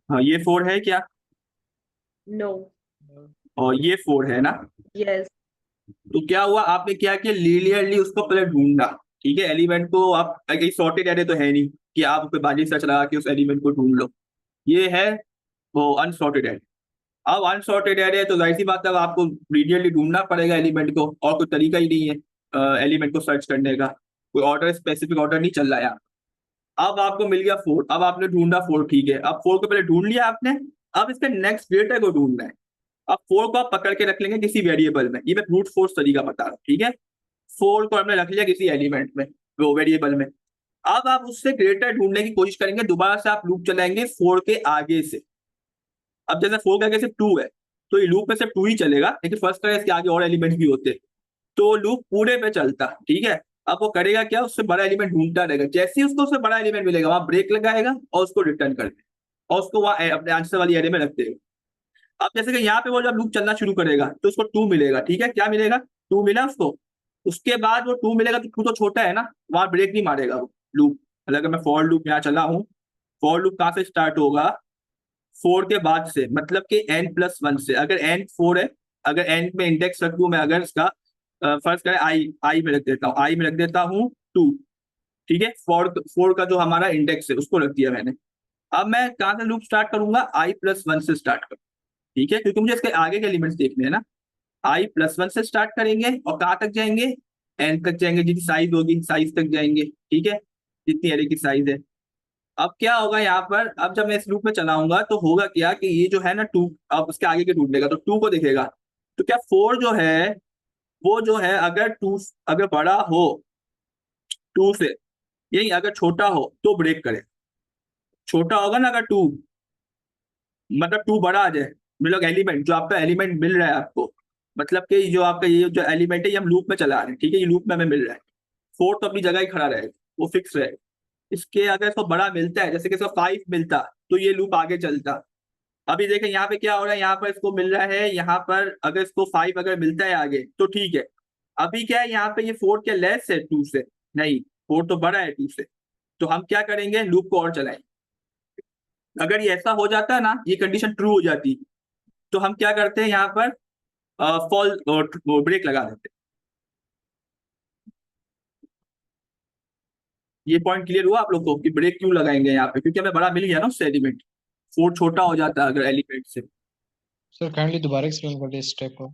हाँ ये 4 है क्या? नो। और ये 4 है ना? यस। तो क्या हुआ, आपने क्या किया, लीनियरली उसको पहले ढूंढा। ठीक है, एलिमेंट को आप सॉर्टेड एरे तो है नहीं कि आप उस पर बाजी सर्च लगा के उस एलिमेंट को ढूंढ लो, ये है वो अनसॉर्टेड एरे। अब अनसॉर्टेड एरे है तो जाहिर सी बात है, अब आपको लीनियरली ढूंढना पड़ेगा एलिमेंट को, और कोई तरीका ही नहीं है एलिमेंट को सर्च करने का, कोई ऑर्डर स्पेसिफिक ऑर्डर नहीं चल रहा है यहाँ। अब आपको मिल गया 4, अब आपने ढूंढा 4, ठीक है, अब 4 को पहले ढूंढ लिया आपने, अब इसके नेक्स्ट डेटा को ढूंढना है। अब 4 को आप पकड़ के रख लेंगे किसी वेरिएबल में, ये मैं ब्रूट फोर्स तरीका बता रहा हूँ। ठीक है, 4 को हमने रख लिया किसी एलिमेंट में, वो वेरिएबल में। अब आप उससे ग्रेटर ढूंढने की कोशिश करेंगे, दोबारा से आप लूप चलाएंगे 4 के आगे से। अब जैसे 4 के आगे सिर्फ 2 है, तो ये लूप में सिर्फ 2 ही चलेगा, लेकिन फर्स्ट तरह इसके आगे और एलिमेंट भी होते, तो लूप पूरे पे चलता। ठीक है, अब वो करेगा क्या, उससे बड़ा एलिमेंट ढूंढता रहेगा, जैसे ही उसको उससे बड़ा एलिमेंट मिलेगा वहां ब्रेक लगाएगा और उसको रिटर्न कर देगा और उसको वहां अपने आंसर वाली एरे में रख देगा। अब जैसे कि यहाँ पे वो जब लूप चलना शुरू करेगा तो उसको 2 मिलेगा। ठीक है, क्या मिलेगा, 2 मिला उसको। उसके बाद वो 2 मिलेगा तो 2 तो छोटा है ना, वहां ब्रेक नहीं मारेगा वो लूप। अगर मैं फॉर लूप यहाँ चला हूँ, फॉर लूप कहाँ से स्टार्ट होगा, 4 के बाद से, मतलब कि n+1 से। अगर n 4 है, अगर n में इंडेक्स रख दूं मैं, अगर इसका फर्स्ट करें आई में रख देता हूँ, आई में रख देता हूँ 2। ठीक है, 4 का जो हमारा इंडेक्स है उसको रख दिया मैंने। अब मैं कहाँ से लूप स्टार्ट करूंगा, i+1 से स्टार्ट करूँ। ठीक है, क्योंकि मुझे इसके आगे के एलिमेंट्स देखने हैं ना। i+1 से स्टार्ट करेंगे और कहाँ तक जाएंगे, n तक जाएंगे, जितनी साइज होगी साइज तक जाएंगे। ठीक है, जितनी एरे की साइज है। अब क्या होगा यहाँ पर, अब जब मैं इस लूप में चलाऊंगा तो होगा क्या कि ये जो है ना 2, अब उसके आगे के ढूंढेगा तो 2 को देखेगा। तो क्या 4 जो है वो जो है, अगर 2 अगर बड़ा हो 2 से, यही अगर छोटा हो तो ब्रेक करे। छोटा होगा ना अगर 2, मतलब 2 बड़ा आ जाए, मतलब एलिमेंट जो आपका एलिमेंट मिल रहा है आपको, मतलब कि जो आपका ये जो एलिमेंट है ये हम लूप में चला रहे हैं। ठीक है, ये लूप में हमें मिल रहा है, 4 तो अपनी जगह ही खड़ा रहेगा, वो फिक्स रहेगा। इसके अगर इसको बड़ा मिलता है, जैसे कि इसको 5 मिलता, तो ये लूप आगे चलता। अभी देखें यहाँ पे क्या हो रहा है, यहाँ पर इसको मिल रहा है, यहाँ पर अगर इसको 5 अगर मिलता है आगे तो ठीक है। अभी क्या है, यहाँ पे ये 4 क्या लेस है 2 से, नहीं 4 तो बड़ा है 2 से, तो हम क्या करेंगे, लूप को और चलाएंगे। अगर ये ऐसा हो जाता है ना, ये कंडीशन ट्रू हो जाती, तो हम क्या करते हैं, यहाँ पर फॉल ब्रेक लगा देते हैं। ये पॉइंट क्लियर हुआ आप लोग को कि ब्रेक क्यों लगाएंगे यहाँ पे, क्योंकि हमें बड़ा मिल गया ना उससे एलिमेंट, 4 छोटा हो जाता है अगर एलिमेंट से। सर काइंडली दोबारा एक्सप्लेन कर दे इस स्टेप को।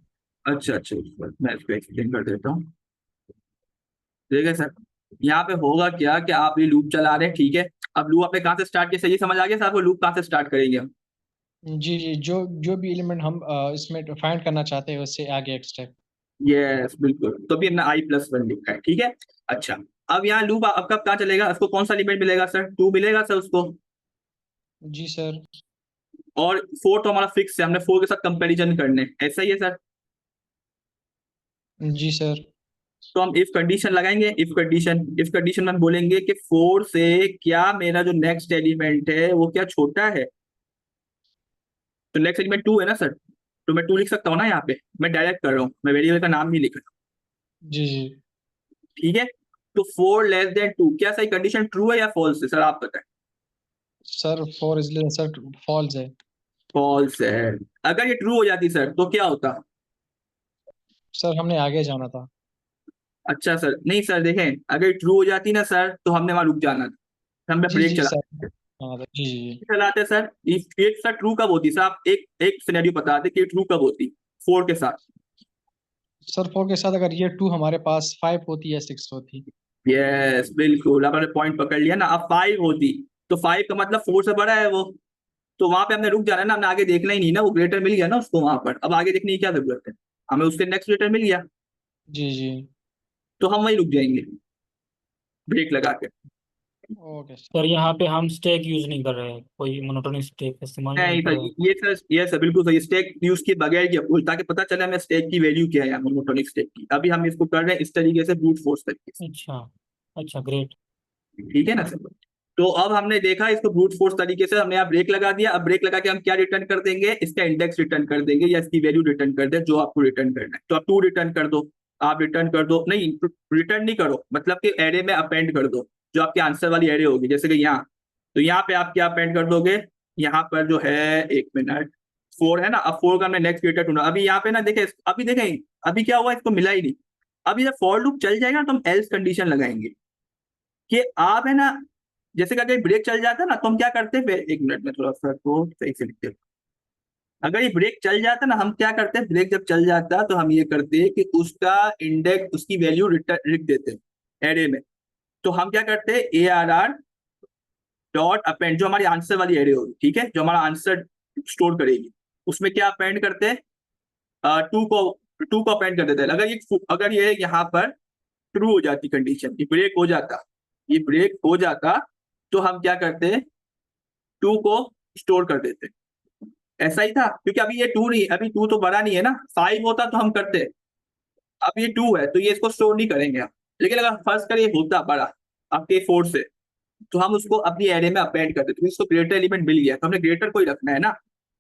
अच्छा, मैं इसको एक्सप्लेन कर देता हूँ। ठीक है सर, यहाँ पे होगा क्या कि आप ये लूप चला रहे हैं। ठीक है, अब लूप आपने कहाँ से स्टार्ट किया, सही समझ आ गया सर, वो लूप कहाँ से स्टार्ट करेंगे हम। जी जी, जो जो भी एलिमेंट हम इसमें फाइंड करना चाहते हैं उससे आगे एक स्टेप। यस बिल्कुल, तो भी हमने i+1 लिखा है। ठीक है, अच्छा, अब यहाँ लूप आपका कहाँ चलेगा, उसको कौन सा एलिमेंट मिलेगा सर, 2 मिलेगा सर उसको, जी सर। और 4 तो हमारा फिक्स है, हमने 4 के साथ कंपैरिजन करने, ऐसा ही है सर। जी सर। तो हम इफ कंडीशन लगाएंगे, इफ कंडीशन में हम बोलेंगे कि 4 से क्या मेरा जो नेक्स्ट एलिमेंट है वो क्या छोटा है, तो नेक्स्ट एलिमेंट 2 है ना सर, तो मैं 2 लिख सकता हूँ ना, यहाँ पे मैं डायरेक्ट कर रहा हूँ, मैं वेरिएबल का नाम नहीं लिख रहा। जी जी। ठीक है, तो 4 लेस देन 2, क्या सही कंडीशन ट्रू है या फॉल्स है सर, आप बताएं। सर 4 इज सर फॉल्स है। फॉल्स है। अगर ये ट्रू हो जाती सर तो क्या होता। सर हमने आगे जाना था। अच्छा सर, नहीं सर देखें, अगर ये ट्रू हो जाती ना सर तो हमने वहां रुक जाना था, हमने जी ब्रेक जी चला सर। हाँ जी जी। चलाते सर। इफ एक सर ट्रू कब होती सर, आप एक एक सिनेरियो बता दे कि ट्रू कब होती 4 के साथ। सर 4 के साथ अगर ये 2 हमारे पास 5 होती है 6 होती। यस बिल्कुल, आपने पॉइंट पकड़ लिया ना। अब 5 होती तो 5 का मतलब 4 से बड़ा है वो, तो वहां पे हमने रुक जाना है ना, हमने आगे देखना ही नहीं ना, वो ग्रेटर मिल गया ना उसको वहां पर, अब आगे देखने की क्या जरूरत है, हमें उसके नेक्स्ट ग्रेटर मिल गया, जी जी। तो हम वहीं रुक जाएंगे ब्रेक लगा के। Okay sir. सर यहाँ पे हम स्टैक यूज नहीं कर रहे हैं, कोई मोनोटोनिक स्टैक इस्तेमाल नहीं नहीं कर सर, रहे हैं। ये सर बिल्कुल सही, स्टैक यूज के बगैर की अप्रोच, ताकि पता चले हमें स्टैक की वैल्यू क्या है यहाँ मोनोटोनिक स्टैक की। अभी हम इसको कर रहे हैं इस तरीके से, ब्रूट फोर्स तरीके से। अच्छा अच्छा, ग्रेट। ठीक है ना सर? तो अब हमने देखा इसको ब्रूट फोर्स तरीके से, हमने यहाँ ब्रेक लगा दिया। अब ब्रेक लगा के हम क्या रिटर्न कर देंगे? इसका इंडेक्स रिटर्न कर देंगे, या इसकी वैल्यू रिटर्न कर दे जो आपको रिटर्न करना है। तो आप 2 रिटर्न कर दो, आप रिटर्न कर दो, नहीं रिटर्न नहीं करो, मतलब कि एरे में अपेंड कर दो जो आपके आंसर वाली एरे होगी। जैसे कि यहाँ, तो यहाँ पे आप क्या अपेंड कर दोगे? यहाँ पर जो है, 1 मिनट, 4 है ना। अब 4 का हमने नेक्स्ट क्रिएटर ढूंढा। अभी यहाँ पे ना देखें, अभी देखें अभी क्या हुआ, इसको मिला ही नहीं। अभी जब फॉर लूप चल जाएगा तो हम एल्स कंडीशन लगाएंगे कि आप है ना, जैसे कि अगर ब्रेक चल जाता ना तो हम क्या करते हैं? 1 मिनट में थोड़ा सा को सही से लिखते हैं। अगर ये ब्रेक चल जाता ना, हम क्या करते हैं? ब्रेक जब चल जाता तो हम ये करते हैं कि उसका इंडेक्स, उसकी वैल्यू रिटर्न लिख देते हैं एरे में। तो हम क्या करते हैं? ARR डॉट अपेंड, जो हमारी आंसर वाली एरे होगी, ठीक है, जो हमारा आंसर स्टोर करेगी, उसमें क्या अपेंड करते हैं? 2 को अपेंड कर देते हैं। अगर ये यहाँ पर ट्रू हो जाती कंडीशन, ये ब्रेक हो जाता, ये ब्रेक हो जाता, तो हम क्या करते हैं? 2 को स्टोर कर देते। ऐसा ही था, क्योंकि अभी ये 2 नहीं, अभी 2 तो बड़ा नहीं है ना। 5 होता तो हम करते, अब ये 2 है तो ये इसको स्टोर नहीं करेंगे हम। लेकिन अगर फर्स्ट करें होता बड़ा आपके 4 से, तो हम उसको अपनी एरे में अपेंड करते। तो इसको ग्रेटर एलिमेंट मिल गया तो हमने ग्रेटर को ही रखना है ना,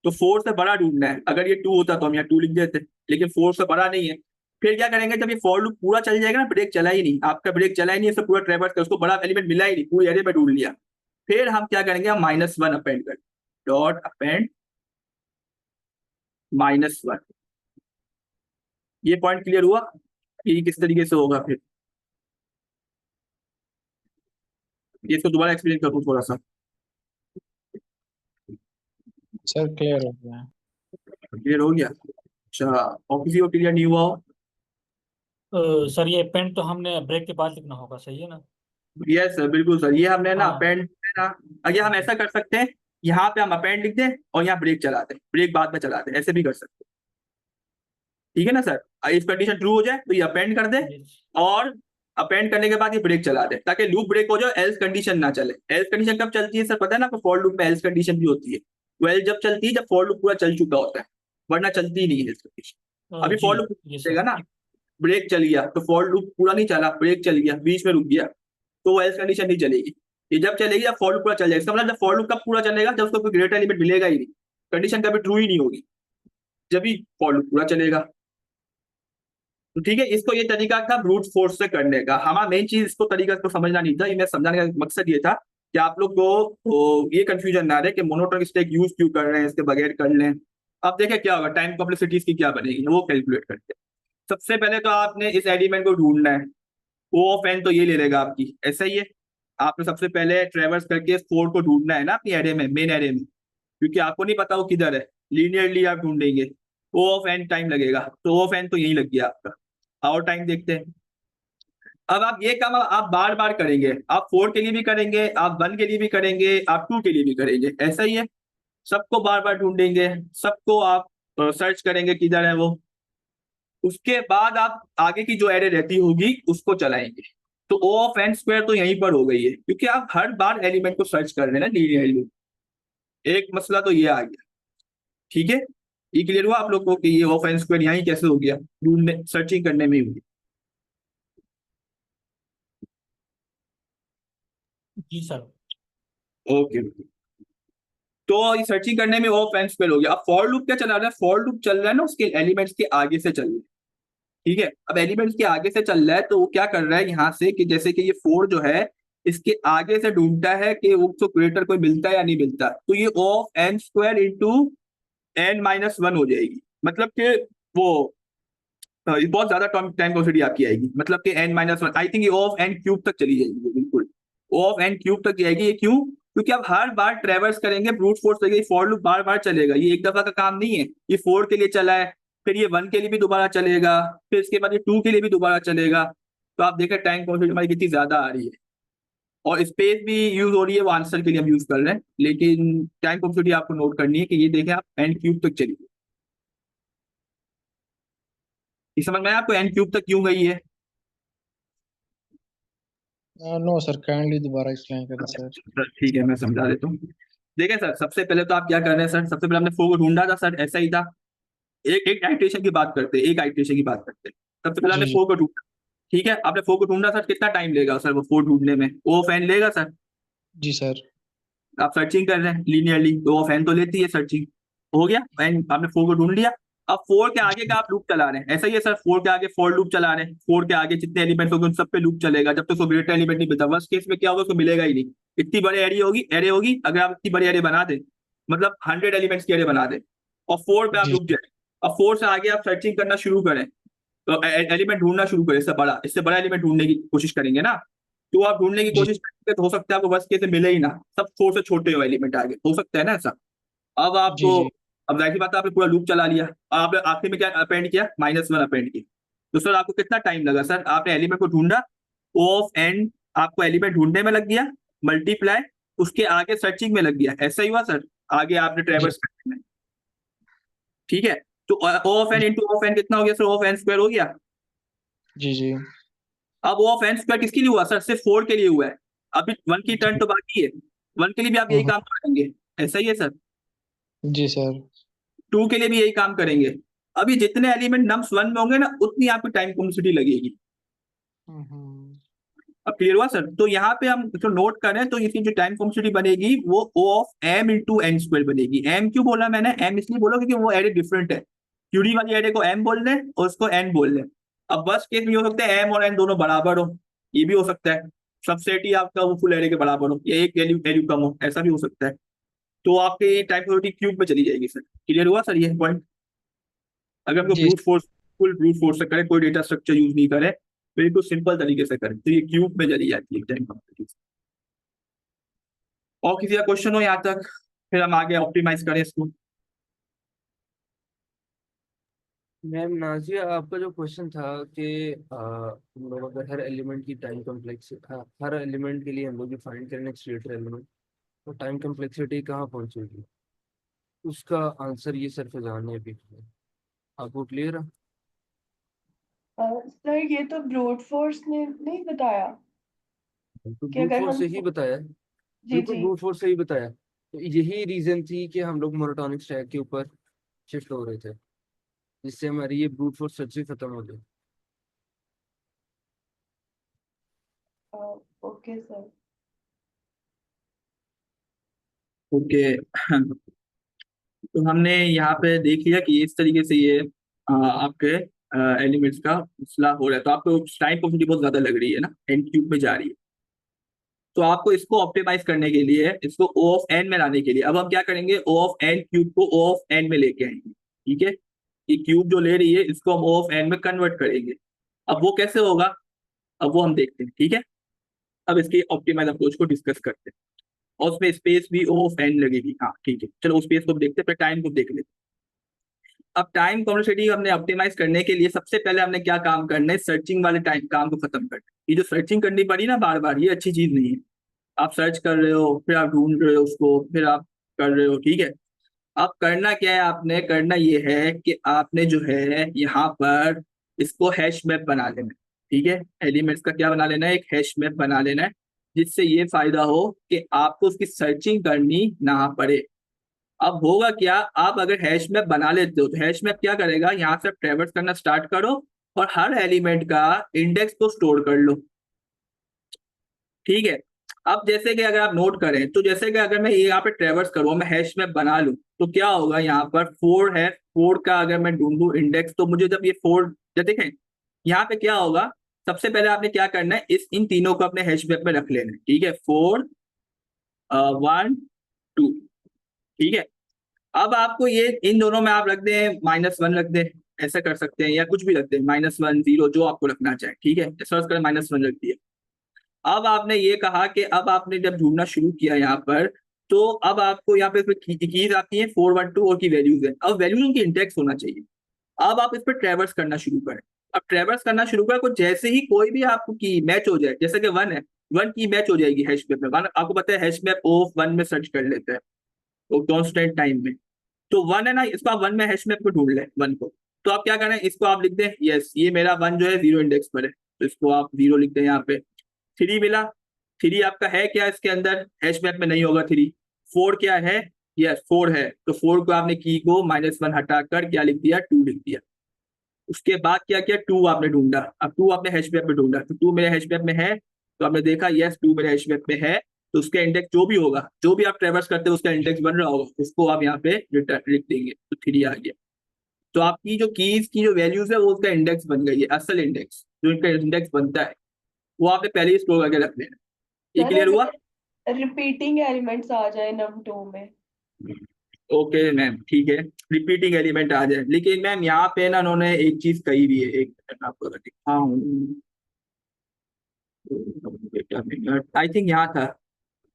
तो 4 से बड़ा ढूंढना है। अगर ये 2 होता तो हम यहाँ 2 लिख देते, लेकिन 4 से बड़ा नहीं है। फिर क्या करेंगे? जब ये फॉर लूप पूरा चल जाएगा ना, ब्रेक चला ही नहीं, आपका ब्रेक चला ही नहीं, इससे पूरा ट्रेवर्स कर, उसको बड़ा एलिमेंट मिला ही नहीं, पूरी एरे में ढूंढ लिया। फिर हम क्या करेंगे? हम -1 अपेंड करें, डॉट अपेंड -1। ये पॉइंट क्लियर हुआ कि किस तरीके से होगा? फिर ये इसको दोबारा एक्सप्लेन करूँ थोड़ा सा। सर क्लियर हो गया है। क्लियर हो गया? अच्छा, और किसी को क्लियर नहीं हुआ हो? सर ये पेंट तो हमने ब्रेक के बाद लिखना होगा, सही है ना? यस सर, बिल्कुल सर। ये हमने ना हाँ अपेंड है ना, अगर हम ऐसा कर सकते हैं, यहाँ पे हम अपेंड लिख दें और यहाँ ब्रेक चला दें, ब्रेक बाद में चला दें, ऐसे भी कर सकते हैं। ठीक है ना सर? इस कंडीशन ट्रू हो जाए तो ये अपेंड कर दे, yes, और अपेंड करने के बाद ये ब्रेक चला दे, ताकि लूप ब्रेक हो जाए, एल्स कंडीशन ना चले। एल्स कंडीशन कब चलती है सर? पता है ना आपको? फॉर लूप में एल्स कंडीशन भी होती है। वो एल्स जब चलती है जब फॉर लूप पूरा चल चुका होता है, वरना चलती ही नहीं है एल्स कंडीशन। अभी जी फॉर लूप ये चलेगा सर। ना, ब्रेक चल गया तो फॉर लूप पूरा नहीं चला, ब्रेक चल गया, बीच में रुक गया, तो वो एल्स कंडीशन नहीं चलेगी। ये जब चलेगी जब फॉर लूप पूरा चल जाएगा। इसका मतलब जब फॉर लूप कब पूरा चलेगा? जब उसको कोई ग्रेटर एलिमेंट मिलेगा ही नहीं, कंडीशन कभी ट्रू ही नहीं होगी, जब ही फॉर लूप पूरा चलेगा। तो ठीक है, इसको ये तरीका था ब्रूट फोर्स से करने का। हमारा मेन चीज इसको तरीका इसको समझना नहीं था, ये मैं समझाने का मकसद ये था कि आप लोग को ये कंफ्यूजन ना रहे कि मोनोटोनिक स्टैक यूज क्यों कर रहे हैं, इसके बगैर कर लें। अब देखें क्या होगा, टाइम कॉम्प्लेक्सिटीज की क्या बनेगी वो कैलकुलेट करते हैं। सबसे पहले तो आपने इस एलिमेंट को ढूंढना है। ओ ऑफ एन तो ये ले लेगा आपकी, ऐसा ही है। आपने सबसे पहले ट्रेवर्स करके 4 को ढूंढना है ना अपनी एरे में, मेन एरे में, क्योंकि आपको नहीं पता वो किधर है। लीनियरली आप ढूंढेंगे, ओ ऑफ एन टाइम लगेगा, तो ओ ऑफ एन तो यही लग गया आपका। और टाइम देखते हैं। अब आप ये काम आप बार बार करेंगे, आप 4 के लिए भी करेंगे, आप 1 के लिए भी करेंगे, आप 2 के लिए भी करेंगे, ऐसा ही है। सबको बार बार ढूंढेंगे, सबको आप सर्च करेंगे किधर है वो। उसके बाद आप आगे की जो एरे रहती होगी उसको चलाएंगे। तो ओ ऑफ एन स्क्वायर तो यहीं पर हो गई है, क्योंकि आप हर बार एलिमेंट को सर्च कर रहे हैं ना लीनियरली। एक मसला तो ये आ गया। ठीक है, ये क्लियर हुआ आप लोग को कि ये ऑफ एन स्क्वायर यहीं कैसे हो गया? ढूंढने, सर्चिंग करने में ही हुई। जी सर। ओके, तो ये सर्चिंग करने में ऑफ एन स्क्वायर हो गया। अब फॉर लूप क्या चला रहा है? फॉर लूप चल रहा है ना उसके एलिमेंट्स के आगे से चल रहा है। ठीक है, अब एलिमेंट्स के आगे से चल रहा है तो वो क्या कर रहा है यहाँ से, कि जैसे कि ये 4 जो है इसके आगे से ढूंढता है कि वो तो क्रिएटर कोई मिलता है या नहीं मिलता। तो ये of n square into n-1 हो जाएगी। मतलब कि वो ये बहुत ज्यादा टाइम कॉन्सिडी आपकी आएगी, मतलब कि n-1, आई थिंक ये ऑफ एन क्यूब तक चली जाएगी, ये बिल्कुल ऑफ एन क्यूब तक जाएगी। ये क्यों? क्योंकि आप हर बार ट्रेवर्स करेंगे, ब्रूट फोर्स लगेगी, फॉर लूप बार बार चलेगा, ये एक दफा का काम नहीं है। ये 4 के लिए चला है, फिर ये 1 के लिए भी दोबारा चलेगा, फिर इसके बाद ये 2 के लिए भी दोबारा चलेगा। तो आप देखें टाइम कॉन्सिडी हमारी कितनी ज्यादा आ रही है, और स्पेस भी यूज हो रही है, वो आंसर के लिए हम यूज कर रहे हैं। लेकिन टाइम कॉन्सिडी आपको नोट करनी है कि ये देखें आप एन क्यूब तक चली गई। ये समझ में आया आपको एन क्यूब तक क्यों गई है? नो सर, काइंडली दोबारा एक्सप्लेन करें सर। सर ठीक है, मैं समझा देता हूँ। देखिए सर, सबसे पहले तो आप क्या कर रहे हैं सर, सबसे पहले हमने फोर को ढूंढा था सर, ऐसा ही था। एक एक आइट्रेशन की बात करते हैं, एक आइट्रेशन की बात करते हैं। सबसे पहले हमने जी फोर को ढूंढा, ठीक है। आपने फोर को ढूंढा सर, कितना टाइम लेगा सर वो फोर ढूंढने में? ओ ऑफ एन लेगा सर। जी सर। आप सर्चिंग कर रहे हैं लीनियरली, तो ऑफ एन तो लेती है सर्चिंग। हो गया, एन आपने फोर को ढूंढ लिया। अब फोर के आगे का आप लूप चला रहे हैं, ऐसा ही है सर। फोर के आगे फॉर लूप चला रहे हैं, फोर के आगे जितने एलिमेंट्स होंगे उन सब पे लूप चलेगा जब तक उसको ग्रेटर एलिमेंट नहीं मिलता। वर्स्ट केस में क्या होगा, उसको मिलेगा ही नहीं। इतनी बड़ी एरे होगी, अगर आप इतनी बड़ी एरे बना दें, मतलब 100 एलिमेंट्स की एरे बना दें, और फोर पे आप जी रुक जाए, अब फोर से आगे आप सर्चिंग करना शुरू करें, तो एलिमेंट ढूंढना शुरू करें, इससे बड़ा एलिमेंट ढूंढने की कोशिश करेंगे ना। तो आप ढूंढने की जी कोशिश करेंगे तो हो सकता है आपको वर्स्ट केस में मिले ही ना, सब फोर से छोटे हो एलिमेंट आगे, हो सकता है ना ऐसा। अब जी आपको, जी अब जाहिर सी बात है, आपने पूरा लूप चला लिया और आपने आखिर में क्या अपेंड किया, -1 अपेंड किया। तो सर आपको कितना टाइम लगा सर? आपने एलिमेंट को ढूंढा, ओ ऑफ एन आपको एलिमेंट ढूंढने में लग गया, मल्टीप्लाई उसके आगे सर्चिंग में लग गया, ऐसा ही हुआ सर। आगे आपने जी ट्रेवर्स करने में, ठीक है। तो O of n into O of कितना हो गया sir? O of n square हो गया। जी जी अब ओ ऑफ एन स्क्वायर किसके लिए हुआ सर? सिर्फ फोर के लिए हुआ है। अभी वन की टर्न तो बाकी है, वन के लिए भी आप यही हम्म, काम करेंगे, ऐसा ही है सर। Ji sir. टू के लिए भी यही काम करेंगे। अभी जितने एलिमेंट नम्स वन में होंगे ना, उतनी आपकी टाइम कॉम्प्लेक्सिटी लगेगी। हम्म, अब क्लियर हुआ सर? तो यहाँ पे हम जो नोट करें, तो इसकी जो टाइम कॉम्प्लेक्सिटी बनेगी वो O of m into n square बनेगी। एम क्यों बोला मैंने? एम इसलिए बोला क्योंकि वो एरे डिफरेंट है। क्यूडी वाली एरे को एम बोल दें और उसको एन बोल दें। अब बस केस में हो सकता है एम और एन दोनों बराबर हो, ये भी हो सकता है। सबसेट ही आपका वो फुल एरे के बराबर हो, या एक वैल्यू वैल्यू कम हो, ऐसा भी हो सकता है। तो आपकी टाइम कॉम्प्लेक्सिटी क्यूब में चली जाएगी सर। क्लियर हुआ सर ये पॉइंट? अगर हमको जी brute force, full brute force से करें, कोई डेटा स्ट्रक्चर यूज नहीं करें, बिल्कुल सिंपल तरीके से करें, तो ये क्यूब में चली जाती है टाइम कॉम्प्लेक्सिटी। और किसी का क्वेश्चन हो यहाँ तक, फिर हम आगे ऑप्टिमाइज करें इसको। मैम नाजिया, आपका जो क्वेश्चन था कि हम लोग अगर हर एलिमेंट की टाइम कॉम्प्लेक्सिटी, हर एलिमेंट के लिए हम लोग फाइंड करें नेक्स्ट ग्रेटर एलिमेंट, तो टाइम कॉम्प्लेक्सिटी कहाँ पहुंचेगी, उसका आंसर ये सर फैजान ने अभी किया। आपको क्लियर है? सर ये तो ब्रूट फोर्स ने नहीं बताया तो कि ब्रूट अगर फोर्स हम। से ही बताया, जी बिल्कुल जी। ब्रूट फोर्स से ही बताया। तो यही रीजन थी कि हम लोग मोनोटोनिक स्टैक के ऊपर शिफ्ट हो रहे थे, जिससे हमारी ये ब्रूट फोर्स सर्च खत्म हो गई। Okay sir. ओके। तो हमने यहाँ पे देख लिया कि इस तरीके से ये आपके एलिमेंट्स का मसला हो रहा है। तो आपको टाइम कॉम्प्लेक्सिटी बहुत ज्यादा लग रही है ना, एन क्यूब में जा रही है। तो आपको इसको ऑप्टिमाइज करने के लिए, इसको ओ ऑफ एन में लाने के लिए, अब हम क्या करेंगे, ओ ऑफ एन क्यूब को ओ ऑफ एन में लेके आएंगे, ठीक है। ये क्यूब जो ले रही है, इसको हम ओ ऑफ एन में कन्वर्ट करेंगे। अब वो कैसे होगा, अब वो हम देखते हैं, ठीक है। अब इसकी ऑप्टिमाइज अप्रोच को डिस्कस करते हैं, और उसमें स्पेस भी ओ ऑफ एन लगेगी। हाँ ठीक है, चलो उस स्पेस को देखते हैं, फिर टाइम को देख लेते हैं। अब टाइम कॉम्प्लेक्सिटी हमने ऑप्टिमाइज करने के लिए सबसे पहले हमने क्या काम करना है, सर्चिंग वाले टाइम काम को खत्म करना है। ये जो सर्चिंग करनी पड़ी ना बार बार, ये अच्छी चीज नहीं है। आप सर्च कर रहे हो, फिर आप ढूंढ रहे हो उसको, फिर आप कर रहे हो, ठीक है। अब करना क्या है, आपने करना ये है कि आपने जो है यहाँ पर इसको हैश मैप बना लेना है, ठीक है। एलिमेंट्स का क्या बना लेना है, एक हैश मैप बना लेना है, जिससे ये फायदा हो कि आपको उसकी सर्चिंग करनी ना पड़े। अब होगा क्या, आप अगर हैश मैप बना लेते हो, तो हैश मैप क्या करेगा, यहाँ से ट्रेवर्स करना स्टार्ट करो और हर एलिमेंट का इंडेक्स को स्टोर कर लो, ठीक है। अब जैसे कि अगर आप नोट करें, तो जैसे कि अगर मैं यहाँ पे ट्रेवर्स करूँ, मैं हैश मैप बना लूँ, तो क्या होगा, यहाँ पर 4 है, 4 का अगर मैं ढूंढूं इंडेक्स, तो मुझे जब ये 4, जब देखें यहाँ पे क्या होगा, सबसे पहले आपने क्या करना है, इन तीनों को अपने हैश मैप में रख लेना है, ठीक है। 4 1 2, ठीक है। अब आपको ये इन दोनों में आप रख दें, -1 रख दें, ऐसा कर सकते हैं, या कुछ भी रख दें, -1 0, जो आपको रखना चाहे, ठीक है। सर्च करें, -1 रख दिया। अब आपने ये कहा कि अब आपने जब ढूंढना शुरू किया यहाँ पर, तो अब आपको यहाँ पे कीज आती है 4 1 2 और की वैल्यूज है। अब वैल्यूज उनकी इंडेक्स होना चाहिए। अब आप इस पर ट्रेवर्स करना शुरू करें। अब ट्रेवर्स करना शुरू करें, तो जैसे ही कोई भी आपको की मैच हो जाए, जैसे कि 1 है, 1 की मैच हो जाएगी हैश मैप में। 1 आपको पता है हैश मैप ऑफ 1 में सर्च कर लेते हैं वो कॉन्स्टेंट टाइम में। तो 1 है ना, इसको आप 1 में हैश मैप को ढूंढ लें, 1 को। तो आप क्या करें, इसको आप लिख दें, यस ये मेरा 1 जो है 0 इंडेक्स पर है, तो इसको आप 0 लिख दें यहाँ पे। 3 मिला। 3 आपका है क्या इसके अंदर, हैश मैप में नहीं होगा 3। 4 क्या है, यस 4 है, तो 4 को आपने की को -1 हटाकर क्या लिख दिया, 2 लिख दिया। उसके बाद क्या किया, 2 आपने ढूंढा। अब 2 आपने हैश मैप में ढूंढा, तो 2 मेरे हैश मैप में है, तो आपने देखा यस 2 मेरे हैश मैप में है, तो उसका इंडेक्स जो भी होगा, जो भी आप ट्रेवर्स करते हो उसका इंडेक्स बन रहा होगा, उसको आप यहाँ पे रिटर्न लिख देंगे, तो 3 आ गया। तो आपकी जो कीज की जो वैल्यूज है वो उसका इंडेक्स बन गई है, असल इंडेक्स जो इनका इंडेक्स बनता है वो आपने पहले ही स्टोर करके रख लेना। ये क्लियर हुआ? रिपीटिंग एलिमेंट्स आ जाए num2 में। ओके मैम, ठीक है, रिपीटिंग एलिमेंट आ जाए, लेकिन मैम यहाँ पे ना उन्होंने एक चीज कही भी है, एक मिनट आपको दिखाऊं, आई थिंक यहाँ था।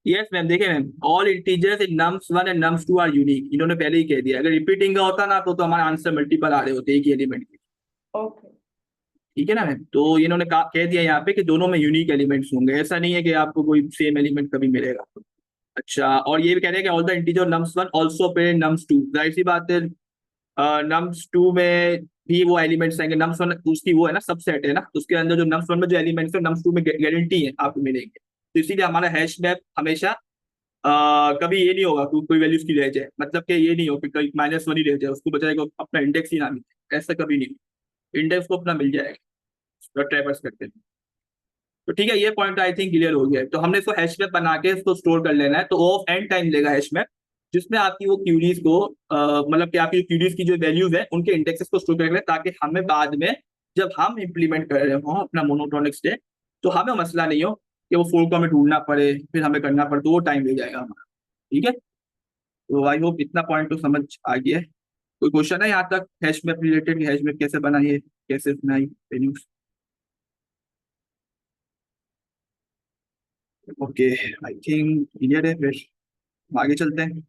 यस मैम, देखिए ma'am, all integers in nums1 and nums2 are unique, इन्होंने पहले ही कह दिया। अगर रिपीटिंग का होता ना तो हमारा आंसर मल्टीपल आ रहे होते एक ही एलिमेंट के। ओके, ठीक है ना मैम, तो इन्होंने कह दिया यहाँ पे कि दोनों में यूनिक एलिमेंट्स होंगे, ऐसा नहीं है कि आपको कोई सेम एलिमेंट कभी मिलेगा। अच्छा, और ये भी कह रहे हैं कि all the integer nums1 also pair nums2, जाहिर सी बात है nums2 में भी वो एलिमेंट्स आएंगे। nums1 उसकी वो है ना, सबसेट है ना, तो उसके अंदर जो nums1 में जो एलिमेंट्स है nums2 में गारंटी है आपको मिलेंगे। तो इसीलिए हमारा हैश मैप हमेशा कभी ये नहीं होगा कि कोई वैल्यू उसकी रह जाए, मतलब कि ये नहीं हो कि कहीं -1 ही रह जाए, उसको बचाएगा अपना इंडेक्स ही ना मिले, ऐसा कभी नहीं, इंडेक्स को अपना मिल जाएगा ट्रेवर्स करते हैं। तो ठीक है, ये पॉइंट आई थिंक क्लियर हो गया है। तो हमने इसको हैश मैप बना के इसको स्टोर कर लेना है, तो ऑफ एन टाइम लेगा हैश मैप, जिसमें आपकी वो क्यूरीज को मतलब कि आपकी क्यूरीज की जो वैल्यूज है उनके इंडेक्सेस को स्टोर करेंगे, ताकि हमें बाद में जब हम इंप्लीमेंट कर रहे हो अपना मोनोटोनिक स्टेट, तो हमें मसला नहीं हो कि वो 4 को हमें ढूंढना पड़े, फिर हमें करना पड़े, तो वो टाइम ले जाएगा हमारा। ठीक है, तो आई होप इतना पॉइंट तो समझ आ गया है। कोई क्वेश्चन है यहाँ तक hash map related, hash map कैसे बनाइए, कैसे बनाई values? Okay, I think clear है, फिर आगे चलते हैं।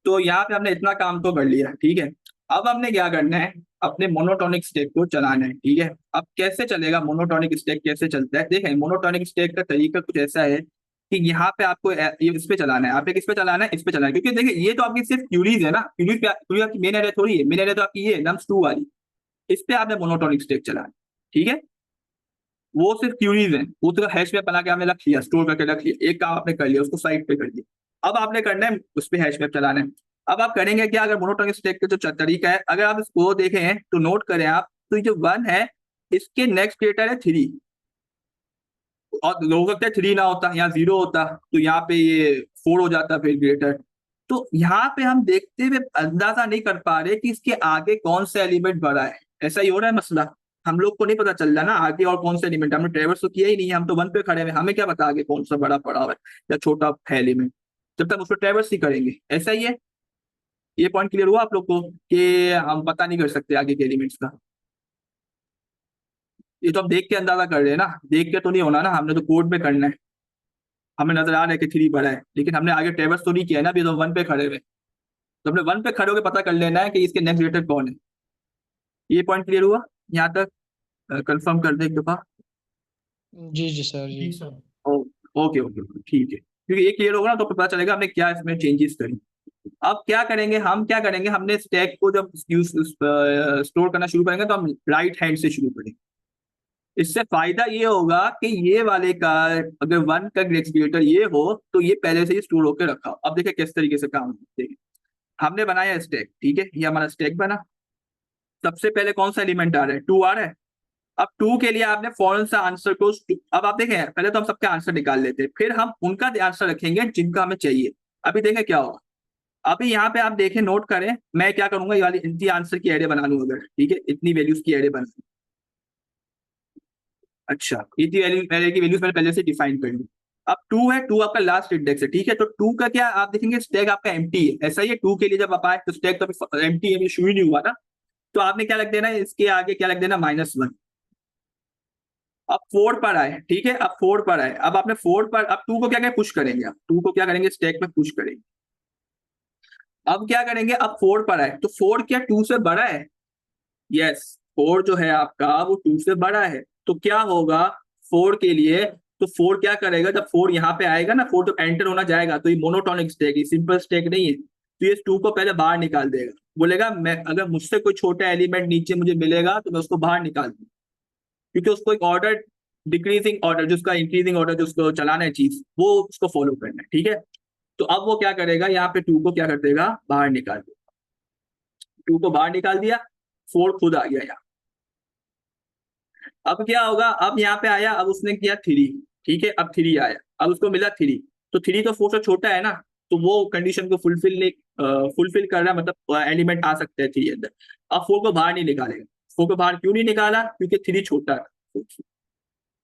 तो यहाँ पे हमने इतना काम तो कर लिया, ठीक है। अब हमने क्या करना है, अपने मोनोटोनिक स्टेक को चलाना है, ठीक है। अब कैसे चलेगा मोनोटोनिक स्टेक, कैसे चलता है, देखें मोनोटोनिक स्टेक का तरीका कुछ ऐसा है कि यहाँ पे आपको ये इस पे चलाना है, आपको किस पे चलाना है, इस पे चलाना है, क्योंकि देखिए ये तो आपकी सिर्फ क्यूरीज है ना, क्यूरीज आपकी मेन एरे थोड़ी है, मेन एरे तो आपकी ये nums2 वाली, इस पे आपने मोनोटोनिक स्टेक चलाना है, ठीक है। वो सिर्फ क्यूरीज है, वो तो हैश मैप बना के आपने रख लिया, स्टोर करके रख लिया, एक काम आपने कर लिया, उसको साइड पे कर दिया। अब आपने करना है उस पे हैश मैप चलाना है। अब आप करेंगे क्या, अगर मोनोटोनिक स्टेक का जो तरीका है, अगर आप इसको देखें तो नोट करें आप, तो ये जो 1 है इसके नेक्स्ट क्रिएटर है 3, और लोगों का 3 ना होता, यहाँ 0 होता, तो यहाँ पे ये 4 हो जाता फिर क्रिएटर। तो यहाँ पे हम देखते हुए अंदाजा नहीं कर पा रहे कि इसके आगे कौन सा एलिमेंट बड़ा है, ऐसा ही हो रहा है मसला। हम लोग को नहीं पता चल रहा ना आगे और कौन सा एलिमेंट, हमने ट्रेवर्स तो किया ही नहीं है, हम तो 1 पे खड़े हैं, हमें क्या पता आगे कौन सा बड़ा पड़ा हुआ है या छोटा है एलिमेंट, जब तक उसको ट्रेवर्स ही करेंगे। ऐसा ही है, ये पॉइंट क्लियर हुआ आप लोग को कि हम पता नहीं कर सकते आगे के एलिमेंट्स का। ये तो हम देख के अंदाजा कर रहे हैं ना, देख के तो नहीं होना ना, हमने तो कोड में करना है। हमें नजर आ रहा है कि 3 बड़ा है, लेकिन हमने आगे ट्रेवर्स तो नहीं किया है ना, अभी तो 1 पे खड़े हुए, तो हमने 1 पे खड़े होकर पता कर लेना है कि इसके नेक्स्ट क्रिएटर कौन है। ये पॉइंट क्लियर हुआ यहाँ तक? कंफर्म कर दे एक दफा। जी जी सर, जी सर। ओके ओके, ठीक है, क्योंकि ये क्लियर होगा ना तो पता चलेगा हमने क्या इसमें चेंजेस करी। अब क्या करेंगे, हम क्या करेंगे, हमने स्टैक को जब स्टोर करना शुरू करेंगे तो हम राइट हैंड से शुरू करेंगे। इससे फायदा ये होगा कि ये वाले का अगर 1 का क्रिएटर ये हो तो ये पहले से ही स्टोर होकर रखा हो। अब देखिए किस तरीके से काम होता है। हमने बनाया स्टैक, ठीक है, ये हमारा स्टैक बना। सबसे पहले कौन सा एलिमेंट आ रहा है, 2 आ रहा है। अब 2 के लिए आपने फौरन सा आंसर को, अब आप देखें पहले तो हम सबके आंसर निकाल लेते हैं, फिर हम उनका आंसर रखेंगे जिनका हमें चाहिए। अभी देखें क्या होगा, अभी यहाँ पे आप देखें, नोट करें, मैं क्या करूंगा, ये वाली इनकी आंसर की एरे बना लूं, अगर ठीक है, इतनी वैल्यूज की एरे बना। अच्छा, इतनी एरे की वैल्यूज मैंने पहले से डिफाइन कर ली। अब 2 है, 2 आपका लास्ट इंडेक्स है, ठीक है, तो 2 का क्या आप देखेंगे, स्टैक आपका एम्प्टी है। ऐसा ही है, 2 के लिए जब आप आए तो स्टैक तो एम्प्टी है, शुरू ही नहीं हुआ ना, तो आपने क्या लग देना, इसके आगे क्या लग देना, -1। अब 4 पर आए, ठीक है, अब 4 पर आए, अब आपने 4 पर, अब 2 को क्या क्या पुश करेंगे, अब 2 को क्या करेंगे, स्टैक में पुश करेंगे। अब क्या करेंगे, अब 4 पर आए, तो 4 क्या 2 से बड़ा है, यस 4 जो है आपका वो 2 से बड़ा है, तो क्या होगा 4 के लिए, तो 4 क्या करेगा, जब 4 यहाँ पे आएगा ना, 4 तो एंटर होना जाएगा, तो ये मोनोटोनिक स्टैक, ये सिंपल स्टैक नहीं है, तो ये 2 को पहले बाहर निकाल देगा, बोलेगा मैं अगर मुझसे कोई छोटा एलिमेंट नीचे मुझे मिलेगा तो मैं उसको बाहर निकाल दूँ, क्योंकि उसको एक ऑर्डर डिक्रीजिंग ऑर्डर, जिसका इंक्रीजिंग ऑर्डर जिसको चलाना है चीज, वो उसको फॉलो करना है, ठीक है। तो अब वो क्या करेगा, यहाँ पे 2 को क्या कर देगा, बाहर निकाल देगा। 2 को बाहर निकाल दिया, 4 खुद आ गया यहाँ। अब क्या होगा, अब यहाँ पे आया, अब उसने किया 3, ठीक है, अब 3 आया, अब उसको मिला 3, तो 3 तो 4 से छोटा है ना, तो वो कंडीशन को फुलफिल कर रहा है, मतलब एलिमेंट आ सकते हैं 3 अंदर। अब 4 को बाहर नहीं निकालेगा। 4 को बाहर क्यों नहीं निकाला, क्योंकि 3 छोटा है,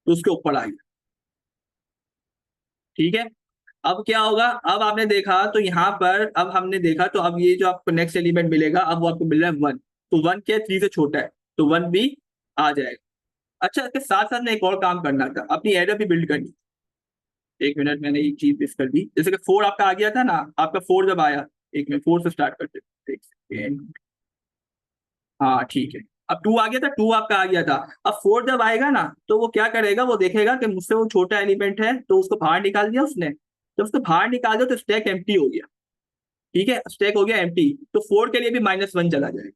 तो उसके ऊपर आ गया, ठीक है। अब क्या होगा, अब आपने देखा तो यहाँ पर, अब हमने देखा तो अब ये जो आपको नेक्स्ट एलिमेंट मिलेगा, अब वो आपको मिल रहा है 1, तो 1 क्या है, 3 से छोटा है, तो 1 भी आ जाएगा। अच्छा, इसके साथ साथ में एक और काम करना था, अपनी एरर भी बिल्ड करनी। एक मिनट, मैंने एक चीज मिस कर दी, जैसे कि 4 आपका आ गया था ना, आपका 4 जब आया, एक मिनट 4 से स्टार्ट करते हैं, एक सेकेंड, हाँ ठीक है। अब 2 आ गया था, 2 आपका आ गया था। अब 4 जब आएगा ना, तो वो क्या करेगा, वो देखेगा कि मुझसे वो छोटा एलिमेंट है, तो उसको बाहर निकाल दिया उसने। जब उसको बाहर निकाल दिया तो स्टैक एम्प्टी हो गया, ठीक है, स्टैक हो गया एम्प्टी, तो 4 के लिए भी -1 चला जाएगा।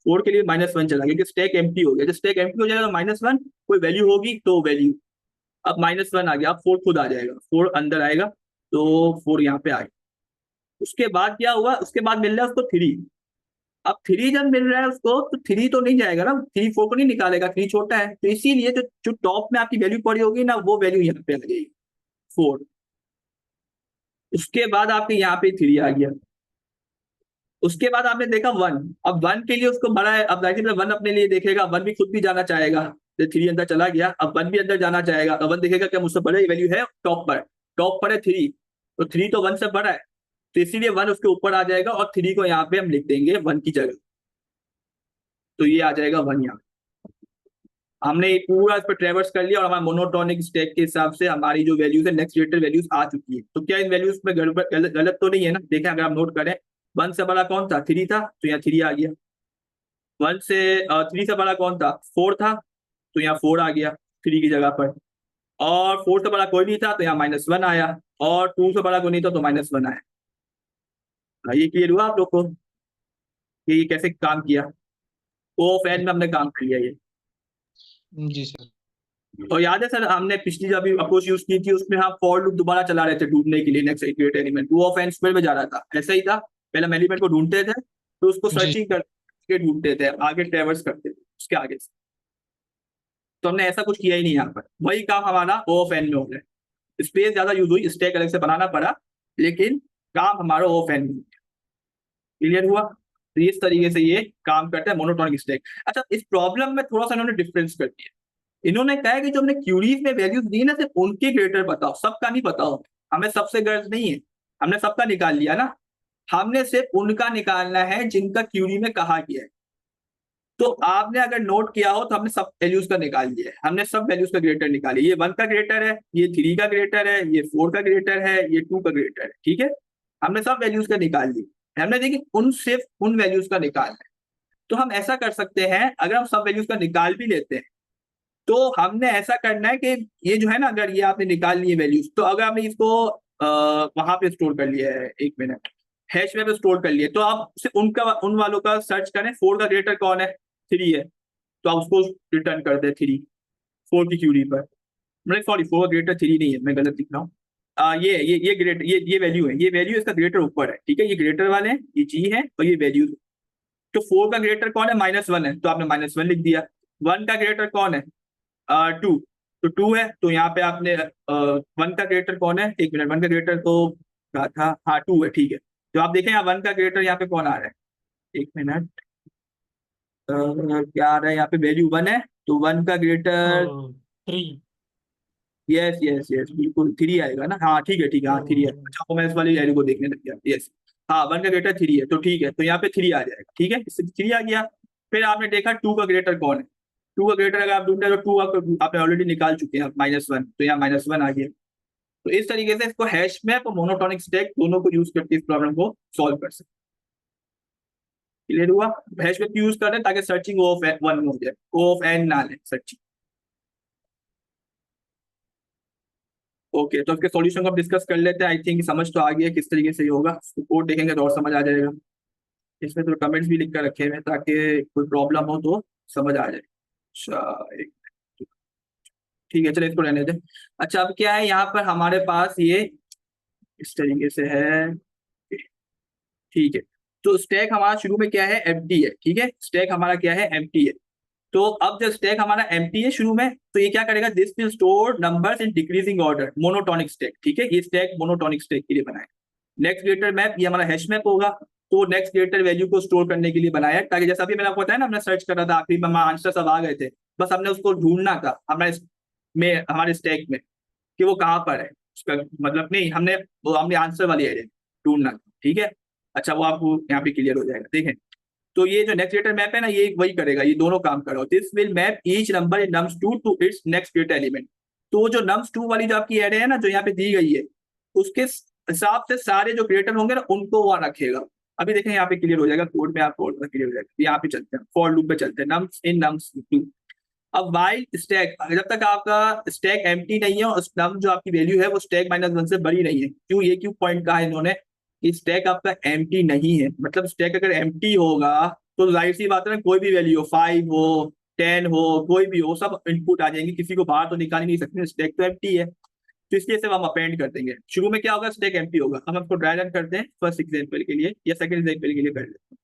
4 के लिए -1 चला गया, कि स्टैक एम्प्टी हो गया। जब स्टैक एम्प्टी हो जाएगा तो -1 कोई वैल्यू होगी तो वैल्यू, अब -1 आ गया, अब 4 खुद आ जाएगा, 4 अंदर आएगा, तो 4 यहाँ पे आ गया। उसके बाद क्या हुआ, उसके बाद मिल रहा है उसको 3। अब 3 जब मिल रहा है उसको, तो 3 तो नहीं जाएगा ना, 3 4 को नहीं निकालेगा, 3 छोटा है, तो इसीलिए जो टॉप में आपकी वैल्यू पड़ी होगी ना, वो वैल्यू यहाँ पे आ जाएगी 4। उसके बाद आपके यहाँ पे 3 आ गया। उसके बाद आपने देखा 1, अब 1 के लिए उसको भरा है, अब जाहिर है 1 अपने लिए देखेगा, 1 भी खुद भी जाना चाहेगा, तो 3 अंदर चला गया, अब 1 भी अंदर जाना चाहेगा, अब 1 देखेगा क्या मुझसे बड़ा वैल्यू है, टॉप पर है 3, तो 3 तो 1 से बड़ा है, तो इसीलिए 1 उसके ऊपर आ जाएगा, और 3 को यहाँ पे हम लिख देंगे 1 की जगह, तो ये आ जाएगा 1 यहाँ। हमने ये पूरा इस पर ट्रेवर्स कर लिया, और हमारे मोनोटोनिक स्टैक के हिसाब से हमारी जो वैल्यूज है, नेक्स्ट रिलेटेड वैल्यूज आ चुकी है। तो क्या इन वैल्यूज में गलत तो नहीं है ना, देखें अगर आप नोट करें, 1 से बड़ा कौन था, 3 था, तो यहाँ 3 आ गया। 1 से 3 से बड़ा कौन था, 4 था, तो यहाँ 4 आ गया 3 की जगह पर। और 4 से बड़ा कोई नहीं था, तो यहाँ -1 आया, और 2 से बड़ा कोई नहीं था, तो -1 आया। ये क्लियर हुआ आप लोग को कि ये कैसे काम किया, ओ ऑफ एन में हमने काम कर लिया ये। जी सर। और याद है सर, हमने पिछली जो अभी अप्रोच यूज की थी, उसमें हम फॉर लूप दोबारा चला रहे थे ढूंढने के लिए नेक्स्ट इक्वेट एलिमेंट, वो ऑफ एन स्क्वायर में जा रहा था, ऐसा ही था। पहले हम एलिमेंट को ढूंढते थे, तो उसको जी। सर्चिंग करके ढूंढते थे, आगे ट्रेवर्स करते थे उसके आगे से। तो हमने ऐसा कुछ किया ही नहीं यहाँ पर, वही काम हमारा ओ ऑफ एन में हो गया। स्पेस ज्यादा यूज हुई, स्टैक अलग से बनाना पड़ा, लेकिन काम हमारा ओ ऑफ एन में। क्लियर हुआ, तो इस तरीके से ये काम करता है मोनोटोनिक स्टैक। अच्छा, इस प्रॉब्लम में थोड़ा सा इन्होंने डिफरेंस कर दिया। इन्होंने कहा है कि जो हमने क्यूरीज में वैल्यूज दी ना, सिर्फ उनके ग्रेटर बताओ, सबका नहीं बताओ। हमें सबसे गर्ज नहीं है, हमने सबका निकाल लिया ना, हमने सिर्फ उनका निकालना है जिनका क्यूरी में कहा गया है। तो आपने अगर नोट किया हो, तो हमने सब वैल्यूज का निकाल लिया है, हमने सब वैल्यूज का ग्रेटर निकाली। ये 1 का ग्रेटर है, ये 3 का ग्रेटर है, ये 4 का ग्रेटर है, ये 2 का ग्रेटर है, ठीक है। हमने सब वैल्यूज का निकाल ली, हमने देखिए सिर्फ उन वैल्यूज का निकालना है। तो हम ऐसा कर सकते हैं, अगर हम सब वैल्यूज का निकाल भी लेते हैं, तो हमने ऐसा करना है कि ये जो है ना, अगर ये आपने निकाल लिए वैल्यूज, तो अगर आपने इसको वहां पे स्टोर कर लिया है, एक मिनट, हैश में स्टोर कर लिए, तो आप सिर्फ उन वालों का सर्च करें, 4 का ग्रेटर कौन है, 3 है, तो आप उसको रिटर्न कर दे 3, 4 की क्यूरी पर। मतलब सॉरी, 4 का ग्रेटर 3 नहीं है, मैं गलत लिख रहा हूँ। ये ग्रेटर, ये वैल्यू है, ये वैल्यू इसका ग्रेटर ऊपर है, ठीक है, ये ग्रेटर वाले हैं, ये जी है, और ये वैल्यू। तो 4 का ग्रेटर कौन है, -1 है, तो आपने -1 लिख दिया। 1 का ग्रेटर कौन है, 2, तो 2 है, तो यहाँ पे आपने 1 का ग्रेटर कौन है, एक मिनट, 1 का ग्रेटर तो क्या था, हाँ 2 है, ठीक है। तो आप देखें यहाँ 1 का ग्रेटर यहाँ पे कौन आ रहा है, एक मिनट, क्या आ रहा है यहाँ पे, वैल्यू 1 है, तो 1 का ग्रेटर 3। यस यस यस, बिल्कुल 3 आएगा ना, हाँ ठीक है, हाँ 3 है। अच्छा, वो मैं इस वाली वैल्यू को देखने लग गया, यस, हाँ 1 का ग्रेटर 3 है, तो ठीक है, तो यहाँ पे 3 आ जाएगा, ठीक है, इससे 3 आ गया। फिर आपने देखा 2 का ग्रेटर कौन है, 2 का ग्रेटर अगर आप ढूंढते हैं, तो 2 आपने ऑलरेडी निकाल चुके हैं, -1, तो यहाँ -1 आ गया। तो इस तरीके से इसको हैश मैप और मोनोटोनिक स्टैक दोनों को यूज करके इस प्रॉब्लम को सॉल्व कर सकते। क्लियर हुआ, हैश मैप यूज कर रहे हैं ताकि सर्चिंग ओ ऑफ वन हो जाए, ओ ऑफ एन ना ले सर्चिंग। ओके, तो इसके सॉल्यूशन को अब डिस्कस कर लेते हैं। आई थिंक समझ तो आ गया किस तरीके से ये होगा, कोड देखेंगे तो और समझ आ जाएगा। इसमें तो कमेंट्स भी लिख कर रखे हुए हैं ताकि कोई प्रॉब्लम हो तो समझ आ जाए। अच्छा, एक ठीक है, चलो इसको रहने दें। अच्छा, अब क्या है यहाँ पर हमारे पास ये इस तरीके से है, ठीक है। तो स्टैक हमारा शुरू में क्या है, एम्प्टी है, ठीक है, स्टैक हमारा क्या है, एम्प्टी है। तो अब जब स्टैक हमारा एम्प्टी है शुरू में, तो ये क्या करेगा, this will store numbers in decreasing order, monotonic stack, ठीक है, ये स्टैक मोनोटोनिक स्टैक के लिए बनाया। नेक्स्ट ग्रेटर मैप ये हमारा हैश मैप होगा, तो नेक्स्ट ग्रेटर वैल्यू को स्टोर करने के लिए बनाया है, ताकि जैसा भी मैंने आपको बताया ना, हमने सर्च कर रहा था आखिरी में, हमारा आंसर सब आ गए थे, बस हमने उसको ढूंढना था हमारे स्टैक में कि वो कहाँ पर है, उसका मतलब नहीं, हमने आंसर वाली एरिया ढूंढना था, ठीक है। अच्छा, वो आपको यहाँ पे क्लियर हो जाएगा, देखें। तो ये जो नेक्स्ट ग्रेटर मैप है ना, ये वही करेगा, ये दोनों काम करो। This will map each number in nums 2 to its next greater element. तो जो नम्स 2 वाली जो आपकी एरे है ना, जो यहाँ पे दी गई है, उसके हिसाब से सारे जो ग्रेटर होंगे ना, उनको वहां रखेगा। अभी देखें यहाँ पे क्लियर हो जाएगा, कोड में आपको क्लियर हो जाएगा। यहाँ पे चलते हैं, फॉर लूप पे चलते हैं, नम्स इन नम्स 2। अब वाइल स्टैक, जब तक आपका स्टैक एम्प्टी नहीं है, उस नम जो आपकी वैल्यू है वो स्टैक -1 से बड़ी नहीं है। क्यों, ये क्यों पॉइंट कहा है इन्होंने कि स्टैक आपका एम्प्टी नहीं है, मतलब स्टैक अगर एम्प्टी होगा तो जाहिर सी बात है ना, कोई भी वैल्यू हो, 5 हो, 10 हो, कोई भी हो, सब इनपुट आ जाएंगे, किसी को बाहर तो निकाल ही नहीं सकते, स्टैक तो एम्प्टी है। तो इसलिए सिर्फ हम अपेंड कर देंगे। शुरू में क्या होगा, स्टैक एम्प्टी होगा। हम आपको ड्राई रन करते हैं फर्स्ट एग्जाम्पल के लिए या सेकंड एग्जाम्पल के लिए कर लेते हैं।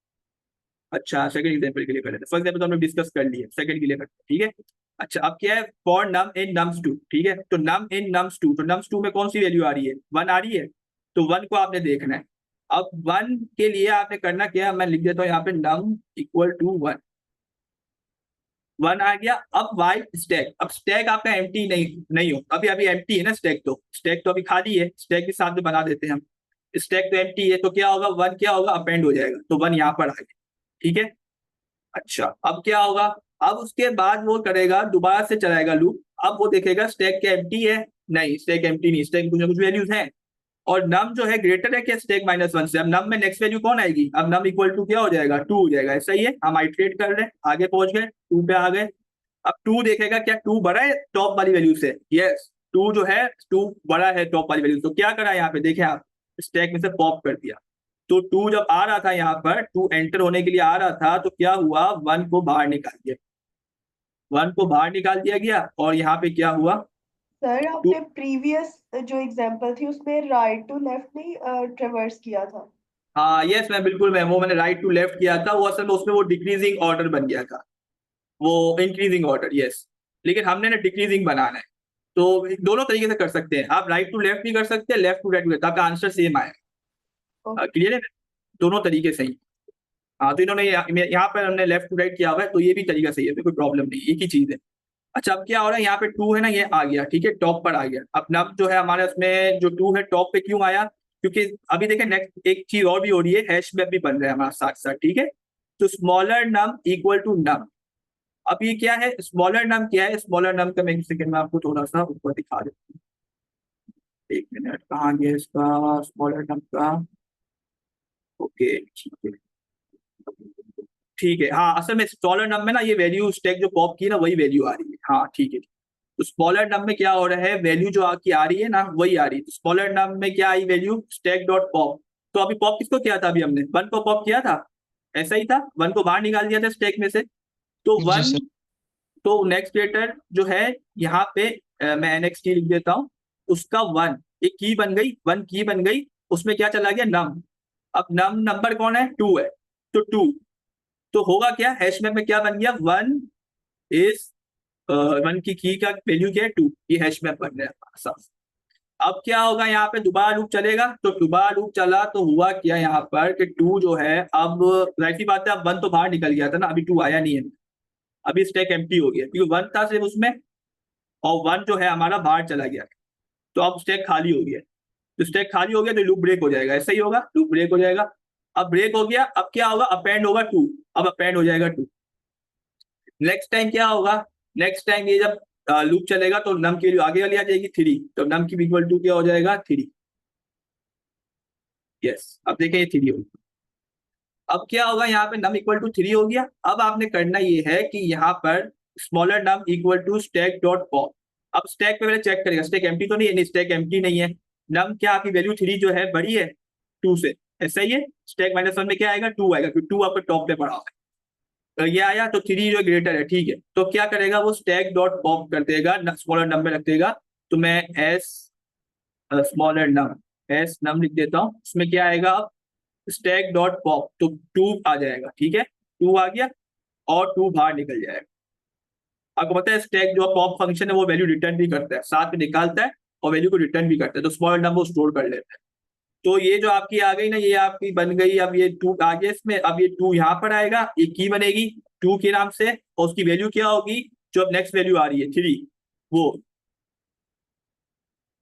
अच्छा, सेकंड एग्जाम्पल के लिए कर लेते हैं, फर्स्ट एग्जाम्पल तो हमने डिस्कस कर लिया, सेकंड के लिए करते हैं, ठीक है। अच्छा, अब क्या है, फॉर नम इन नम्स 2, ठीक है। तो नम इन नम्स 2, तो नम्स 2 में कौन सी वैल्यू आ रही है, 1 आ रही है, तो 1 को आपने देखना है। अब 1 के लिए आपने करना क्या है, मैं लिख देता हूँ यहाँ पे नम इक्वल टू 1, 1 आ गया। अब वाई स्टैक, अब स्टैक आपका एम्प्टी नहीं हो, अभी अभी एम्प्टी है ना स्टैक, तो स्टैक तो अभी खाली है, स्टैक के साथ में बना देते हैं हम। स्टैक तो एम्प्टी है, तो क्या होगा, 1 क्या होगा, अपेंड हो जाएगा, तो 1 यहाँ पर आ गया, ठीक है। अच्छा, अब क्या होगा, अब उसके बाद वो करेगा, दोबारा से चलाएगा लूप। अब वो देखेगा स्टैक क्या एम्प्टी है, नहीं स्टैक एम्प्टी नहीं, स्टैक कुछ ना कुछ वैल्यूज हैं। और नम जो है ग्रेटर है क्या स्टैक -1 से, अब नम में नेक्स्ट वैल्यू कौन आएगी, अब नम इक्वल टू क्या हो जाएगा, 2 हो जाएगा। ऐसा ही है, हम आइटरेट कर रहे हैं, आगे पहुंच गए, 2 पे आ गए। अब 2 देखेगा क्या 2 बड़ा है टॉप वाली वैल्यू से, यस 2 जो है 2 बड़ा है टॉप वाली वैल्यू। तो क्या करा यहाँ पे, देखें आप, स्टैक में से पॉप कर दिया। तो 2 जब आ रहा था यहाँ पर, 2 एंटर होने के लिए आ रहा था, तो क्या हुआ, 1 को बाहर निकाल दिया, 1 को बाहर निकाल दिया गया। और यहाँ पे क्या हुआ, सर आपने प्रीवियस जो एग्जांपल थी उसमें राइट टू लेफ्ट नहीं ट्रेवर्स किया था। हाँ यस मैं बिल्कुल, मैंने राइट टू लेफ्ट किया था, वो असल में उसमें वो डिक्रीजिंग ऑर्डर बन गया था, वो इंक्रीजिंग ऑर्डर, यस। लेकिन हमने ना डिक्रीजिंग बनाना है, तो दोनों तरीके से कर सकते हैं आप, राइट टू लेफ्ट भी कर सकते हैं, लेफ्ट टू राइट भी करते हैं, आपका आंसर सेम आएगा। क्लियर है, दोनों तरीके सही। हाँ, तो इन्होंने यहाँ पर हमने लेफ्ट टू राइट किया हुआ है, तो ये भी तरीका सही है, कोई प्रॉब्लम नहीं, एक ही चीज है। अच्छा, अब क्या हो रहा है, यहाँ पे 2 है ना, ये आ गया, ठीक है, टॉप पर आ गया। अब नम जो है हमारे उसमें जो 2 है टॉप पे क्यों आया, क्योंकि अभी देखें नेक्स्ट एक चीज और भी हो रही है, हैश मैप भी बन रहा है हमारा साथ साथ, ठीक है। तो स्मॉलर नम इक्वल टू नम, अब ये क्या है, स्मॉलर नम क्या है, स्मॉलर नम का मैं एक सेकंड में आपको थोड़ा सा ऊपर दिखा देता हूँ, एक मिनट, कहाँ गया इसका स्मॉलर नम का, ओके ठीक है, ठीक है। हाँ, असल में स्मॉलर नम में ना ये वैल्यू स्टैक जो पॉप की है ना, वही वैल्यू आ रही है, हाँ ठीक है। तो स्मॉलर नम में क्या हो रहा है, वैल्यू जो आपकी आ रही है ना, वही आ रही है। तो स्मॉलर नम में क्या I value, stack dot pop. तो अभी पॉप किसको किया था, अभी हमने 1 को पॉप किया था, ऐसा ही था, 1 को बाहर निकाल दिया था स्टैक में से। तो जी 1, सर। तो नेक्स्ट क्रिएटर जो है यहाँ पे मैं एनएक्सटी लिख देता हूँ, उसका 1 एक की बन गई, 1 की बन गई, उसमें क्या चला गया, नम। अब नम नंबर कौन है, 2 है, तो 2 तो होगा क्या, हैश मैप में क्या बन गया, 1 इज 1 की का वैल्यू क्या है 2, ये हैश मैप बन रहा है साफ। अब क्या होगा, यहाँ पे दोबारा लूप चलेगा, तो दोबारा लूप चला तो हुआ क्या यहाँ पर कि 2 जो है, अब जाहिर सी बात है, अब 1 तो बाहर निकल गया था ना, अभी 2 आया नहीं है, अभी स्टैक एम्प्टी हो गया, क्योंकि 1 था सिर्फ उसमें, और 1 जो है हमारा बाहर चला गया, तो अब स्टैक खाली हो गया। तो स्टैक खाली हो गया तो लूप ब्रेक हो जाएगा, ऐसा ही होगा, लूप ब्रेक हो जाएगा। अब ब्रेक हो गया, अब क्या होगा, अपेंड होगा 2, अब अपेंड हो जाएगा 2। नेक्स्ट टाइम क्या होगा, नेक्स्ट टाइम ये जब लूप चलेगा तो नम की वैल्यू आगे वाली आ जाएगी 3, तो नम की इक्वल टू क्या हो जाएगा 3, यस। अब देखिए ये 3 होगा। अब क्या होगा, यहाँ पे नम इक्वल टू 3 हो गया। अब आपने करना ये है कि यहाँ पर smaller num equal to stack dot pop. अब स्टैक पे पहले चेक करेगा, स्टैक एम्प्टी तो नहीं है, नहीं स्टैक एम्प्टी नहीं है, नम क्या आपकी वैल्यू 3 जो है बड़ी है 2 से, ऐसा ही है। स्टैक -1 में क्या आएगा, 2 आएगा, क्योंकि 2 आपका टॉप पे पड़ा हुआ है। ये आया तो 3 जो ग्रेटर है, ठीक है, तो क्या करेगा वो स्टैक डॉट पॉप कर देगा, स्मॉलर नम में रख देगा। तो मैं एस स्मॉलर नम, एस नम लिख देता हूँ, इसमें क्या आएगा अब स्टैक डॉट पॉप, तो 2 आ जाएगा, ठीक है, 2 आ गया और 2 बाहर निकल जाएगा। आपको पता है स्टैक जो पॉप फंक्शन है वो वैल्यू रिटर्न भी करता है, साथ में निकालता है और वैल्यू को रिटर्न भी करता है, तो स्मॉलर नम वो स्टोर कर लेता है। तो ये जो आपकी आ गई ना, ये आपकी बन गई, अब ये 2 आ गया इसमें, अब ये 2 यहाँ पर आएगा, एक की बनेगी 2 के नाम से, और उसकी वैल्यू क्या होगी, जो अब नेक्स्ट वैल्यू आ रही है 3 वो।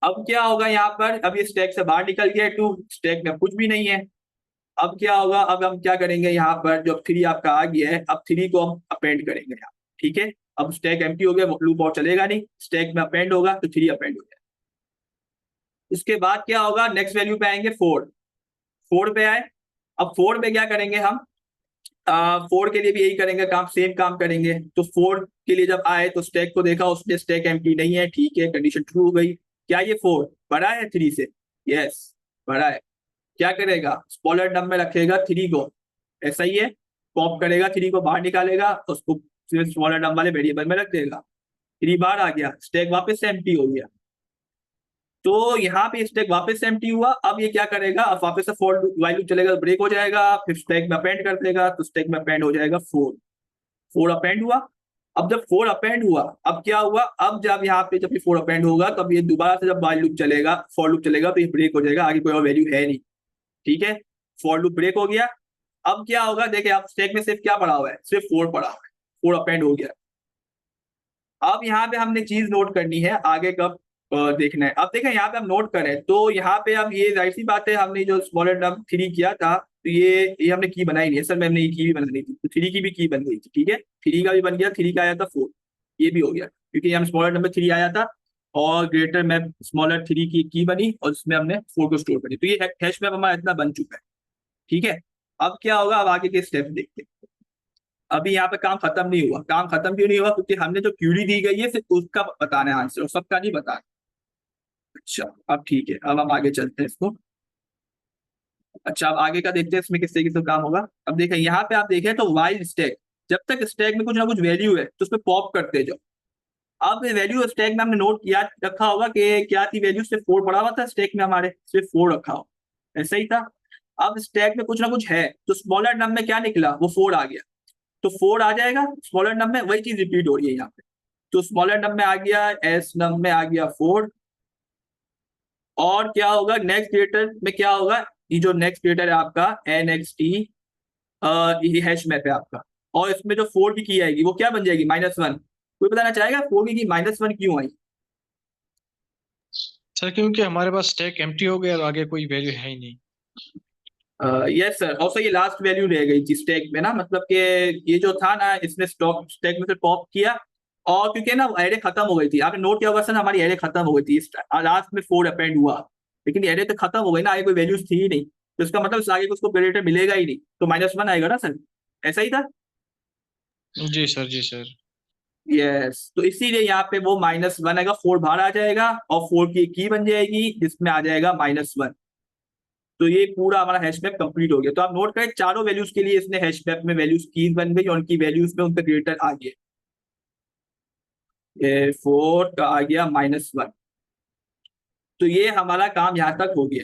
अब क्या होगा यहाँ पर, अब ये स्टैक से बाहर निकल गया 2, स्टैक में कुछ भी नहीं है। अब क्या होगा, अब हम क्या करेंगे यहाँ पर, जो 3 आपका आ गया है, अब 3 को हम अपेंड करेंगे यहाँ, ठीक है। अब स्टैक एम्प्टी हो गया, लूप और चलेगा नहीं, स्टैक में अपेंड होगा तो 3 अपेंड हो जाएगा। उसके बाद क्या होगा, नेक्स्ट वैल्यू पे आएंगे 4 पे आए। अब 4 पे क्या करेंगे हम, 4 के लिए भी यही करेंगे काम, सेम काम करेंगे। तो 4 के लिए जब आए तो स्टैक को देखा, उसने स्टैक एम्प्टी नहीं है, ठीक है, कंडीशन ट्रू हो गई। क्या ये 4 बड़ा है 3 से? यस बड़ा है। क्या करेगा, स्मॉलर नम में रखेगा 3 को, ऐसा ही है, पॉप करेगा 3 को बाहर निकालेगा, उसको स्मॉलर नम वाले वेरिएबल में रख देगा। 3 बाहर आ गया, स्टैक वापस से एम्प्टी हो गया। तो यहाँ पे स्टैक वापस से एम्प्टी हुआ। अब ये क्या करेगा, अब वापस से फॉर व्हाइल लूप चलेगा, ब्रेक हो जाएगा, फिर स्टैक में अपेंड कर देगा, तो स्टैक में अपेंड हो जाएगा 4 अपेंड हुआ। अब जब 4 अपेंड हुआ, अब क्या हुआ, अब जब यहाँ पे जब ये 4 अपेंड होगा, तब ये दोबारा से जब व्हाइल लूप चलेगा, फॉर लूप चलेगा, तो ये ब्रेक हो जाएगा, आगे कोई और वैल्यू है नहीं, ठीक है, फॉर लूप ब्रेक हो गया। अब क्या होगा, देखिए आप स्टैक में सिर्फ क्या पड़ा हुआ है, सिर्फ 4 पड़ा हुआ है, 4 अपेंड हो गया। अब यहाँ पे हमने चीज नोट करनी है, आगे कब देखना है। अब देखें यहाँ पे हम नोट करें तो यहाँ पे अब ये जाहिर सी बात है, हमने जो स्मॉलर नम 3 किया था, तो ये हमने की बनाई नहीं है सर, हमने ये की भी बनानी थी, तो 3 की भी की बन गई थी, ठीक है, 3 का भी बन गया, 3 का आया था 4, ये भी हो गया, क्योंकि हम स्मॉलर नंबर 3 आया था और ग्रेटर मैप स्मॉलर 3 की बनी और उसमें हमने 4 को स्टोर करी, तो ये हैश मैप हमारा इतना बन चुका है, ठीक है। अब क्या होगा, अब आगे के स्टेप देखते हैं। अभी यहाँ पे काम खत्म नहीं हुआ। काम खत्म क्यों नहीं हुआ, क्योंकि हमने जो क्यूरी दी गई है सिर्फ उसका बताना है आंसर, और सबका नहीं बताना। अच्छा अब ठीक है, अब हम आगे चलते हैं इसको। अच्छा अब आगे का देखते हैं इसमें किस तरीके से काम होगा। अब देखें यहाँ पे आप देखें तो वाइल स्टैक, जब तक स्टैक में कुछ ना कुछ वैल्यू है तो उसमें पॉप करते जाओ। अब वैल्यू स्टैक में हमने नोट किया रखा होगा कि क्या थी वैल्यू, सिर्फ 4 पड़ा हुआ था स्टैक में, हमारे सिर्फ 4 रखा हो, ऐसा ही था। अब स्टैक में कुछ ना कुछ है तो स्मॉलर नम में क्या निकला, वो 4 आ गया, तो 4 आ जाएगा स्मॉलर नम में, वही चीज रिपीट हो रही है यहाँ पे। तो स्मॉलर नम में आ गया, एस नम में आ गया 4, और क्या होगा नेक्स्ट क्रिएटर में क्या होगा, ये जो नेक्स्ट क्रिएटर है आपका NXT, ये हैश मैप है आपका, और इसमें जो 4 की आएगी वो क्या बन जाएगी -1। कोई बताना चाहेगा 4 की -1 क्यों आई? सर क्योंकि हमारे पास स्टैक एम्प्टी हो गया और आगे कोई वैल्यू है ही नहीं। यस सर, और सर ये लास्ट वैल्यू रह गई थी स्टैक में ना, मतलब कि ये जो था ना, इसने स्टॉक स्टैक में से पॉप किया, और क्योंकि ना एरे खत्म हो गई थी, आपने नोट किया होगा सर, हमारी एरे खत्म हो गई थी, लास्ट में 4 अपेंड हुआ, लेकिन एरे तो खत्म हो गई ना, आगे कोई वैल्यूज थी ही नहीं, तो इसका मतलब इस आगे उसको क्रेडिटर मिलेगा ही नहीं, तो -1 आएगा ना सर, ऐसा ही था। जी सर, जी सर। यस, तो इसीलिए यहाँ पे वो -1 आएगा, 4 बाहर आ जाएगा और 4 की एक की बन जाएगी जिसमें आ जाएगा -1। तो ये पूरा हमारा हैश मैप कंप्लीट हो गया। तो आप नोट करें चारों वैल्यूज के लिए इसने हैश मैप में वैल्यूज की बन गई और उनकी वैल्यूज में उनका क्रिएटर आ गया। ये 4 का आ गया -1, तो ये हमारा काम यहाँ तक हो गया।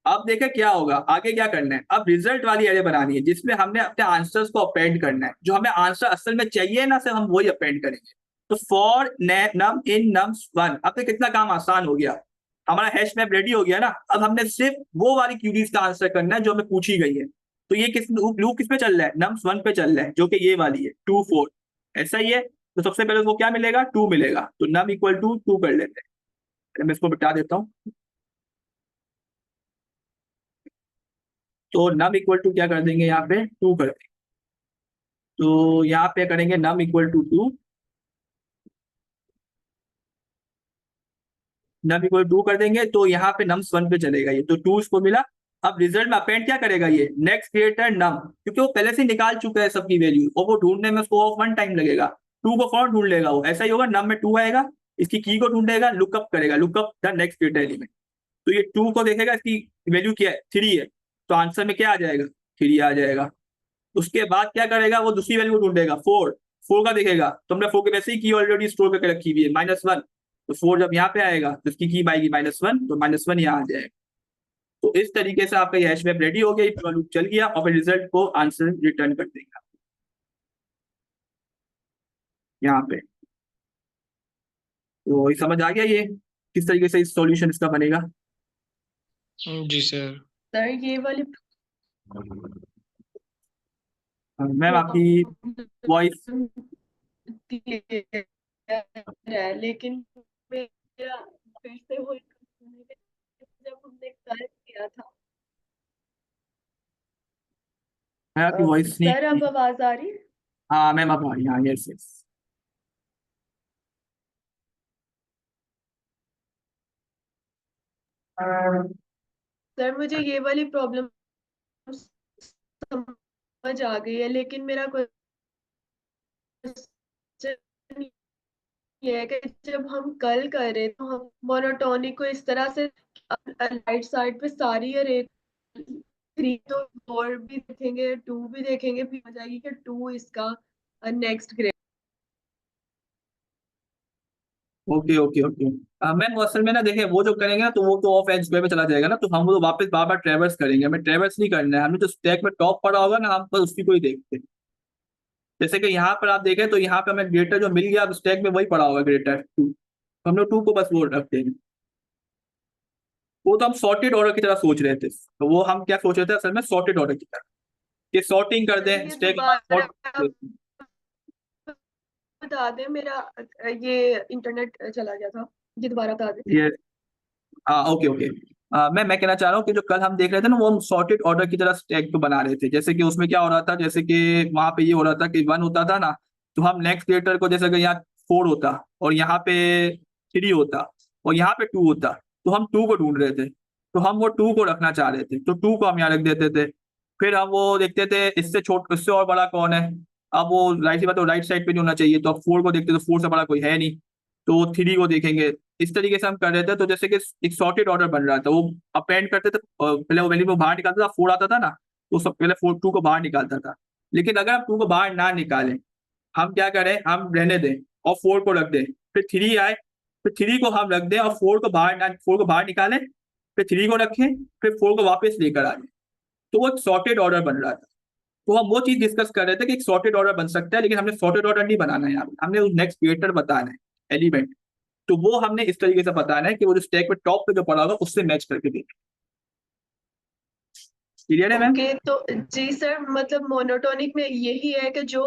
अब देखें क्या होगा, आगे क्या करना है। अब रिजल्ट वाली एरे बनानी है जिसमें हमने अपने आंसर्स को अपेंड करना है, जो हमें आंसर असल में चाहिए ना, सिर्फ हम वही अपेंड करेंगे। तो फॉर नम इन नम्स 1, अब तक कितना काम आसान हो गया, हमारा हैश मैप रेडी हो गया ना। अब हमने सिर्फ वो वाली क्यूरीज का आंसर करना है जो हमें पूछी गई है। तो ये किस लूप किस पे चल रहा है, नम्स 1 पे चल रहा है, जो कि ये वाली है 2 4, ऐसा ही है। तो सबसे पहले वो क्या मिलेगा, 2 मिलेगा, तो नम इक्वल टू 2 कर लेते हैं। मैं इसको बता देता हूँ, तो नम इक्वल टू क्या कर देंगे, यहाँ पे 2 कर देंगे। तो यहाँ पे करेंगे num equal to 2, num equal 2 कर देंगे, तो यहाँ पे नम्स 1 पे चलेगा ये, तो 2 इसको मिला। अब रिजल्ट में अपेंड क्या करेगा ये, नेक्स्ट क्रिएटर नम, क्योंकि वो पहले से निकाल चुका है सबकी वैल्यू और वो ढूंढने में उसको 1 टाइम लगेगा। 2 को कौन ढूंढ लेगा, वो ऐसा ही होगा, नम में 2 आएगा, इसकी की को ढूंढेगा, लुकअप करेगा, lookup the next creator element. तो ये 2 को देखेगा, इसकी वैल्यू क्या है 3 है, तो आंसर में क्या आ जाएगा 3 आ जाएगा। उसके बाद क्या करेगा, वो दूसरी वैल्यू ढूंढेगा, 4 का देखेगा, तो हमने 4 के वैसे ही की ऑलरेडी स्टोर करके रखी हुई है -1, तो 4 जब यहाँ पे आएगा तो इसकी की आएगी -1, तो -1 यहाँ आ जाएगा। तो इस तरीके से आपका ये हैश मैप रेडी हो गया, ये लूप चल गया और फिर रिजल्ट को आंसर रिटर्न कर देगा यहाँ पे। तो ये समझ आ गया ये किस तरीके से इस सॉल्यूशन इसका बनेगा। जी सर। सर ये वाली मैम आपकी वॉइस क्लियर है, लेकिन मेरा फिर से वो जब हमने कल किया था। है, आपकी वॉइस नहीं। सर अब आवाज आ रही है? हाँ मैम आप आ रही हैं, यस यस। सर मुझे ये वाली प्रॉब्लम समझ आ गई है, लेकिन मेरा क्वेश्चन ये है कि जब हम कल कर रहे तो हम मोनोटोनिक को इस तरह से राइट साइड पे सारी अरे 3 तो 4 भी देखेंगे, 2 भी देखेंगे, फिर हो जाएगी कि 2 इसका next grade. Okay okay okay ma'am असल में ना देखें, वो जो करेंगे ना तो वो तो ऑफ एज स्क्वायर पे चला जाएगा ना, तो हम वो वापस बार बार ट्रेवर्स करेंगे, हमें ट्रेवर्स नहीं करना है, हमें जो स्टैक में टॉप पड़ा होगा ना हम बस उसी को ही देखते हैं। जैसे कि यहाँ पर आप देखें तो यहाँ पे हमें ग्रेटर जो मिल गया, अब स्टैक में वही पड़ा होगा ग्रेटर 2, तो हम लोग 2 को बस वो रखते हैं। वो तो हम सॉर्टेड ऑर्डर की तरह सोच रहे थे, तो वो हम क्या सोच रहे थे असल में सॉर्टेड ऑर्डर की तरह, कि सॉर्टिंग कर दें ये स्टैक दोबारा सॉर्ट। बता दें, मेरा ये इंटरनेट चला गया था, ये दोबारा बता दें। ये हाँ ओके ओके मैं कहना चाह रहा हूँ कि जो कल हम देख रहे थे ना वो हम सॉर्टेड ऑर्डर की तरह स्टैक को बना रहे थे, जैसे कि उसमें क्या हो रहा था, जैसे कि वहां पे ये हो रहा था कि 1 होता था ना, तो हम नेक्स्ट क्रिएटर को जैसे कि यहाँ 4 होता और यहाँ पे 3 होता और यहाँ पे 2 होता, तो हम 2 को ढूंढ रहे थे, तो हम वो 2 को रखना चाह रहे थे, तो 2 को हम यहाँ रख देते थे। फिर हम वो देखते थे इससे और बड़ा कौन है, अब वो राइट सी बात है राइट साइड पे नहीं होना चाहिए, तो अब 4 को देखते तो 4 से बड़ा कोई है नहीं, तो 3 को देखेंगे। इस तरीके से हम कर रहे थे, तो जैसे कि एक सॉर्टेड ऑर्डर बन रहा था, वो अपेंड करते थे पहले वो वैल्यू को बाहर निकालता था, 4 आता था ना तो सब पहले 2 को बाहर निकालता था। लेकिन अगर हम 2 को बाहर ना निकालें, हम क्या करें, हम रहने दें और 4 को रख दें, फिर 3 आए, फिर 3 को हम रख दें और 4 को बाहर निकालें, फिर 3 को रखें, फिर 4 को वापस लेकर आ जाए, तो वो सॉर्टेड ऑर्डर बन रहा था। तो हम वो चीज डिस्कस कर रहे थे कि एक सॉर्टेड ऑर्डर बन सकता है, लेकिन हमने सॉर्टेड ऑर्डर नहीं बनाना है, यहाँ पे हमने नेक्स्ट क्रिएटर बताना है एलिमेंट, तो वो हमने इस तरीके से बताना है कि वो जो स्टैक में टॉप पे जो पड़ा होगा उससे मैच करके देखें। क्लियर है मैम? ओके, तो जी सर, मतलब मोनोटोनिक में यही है कि जो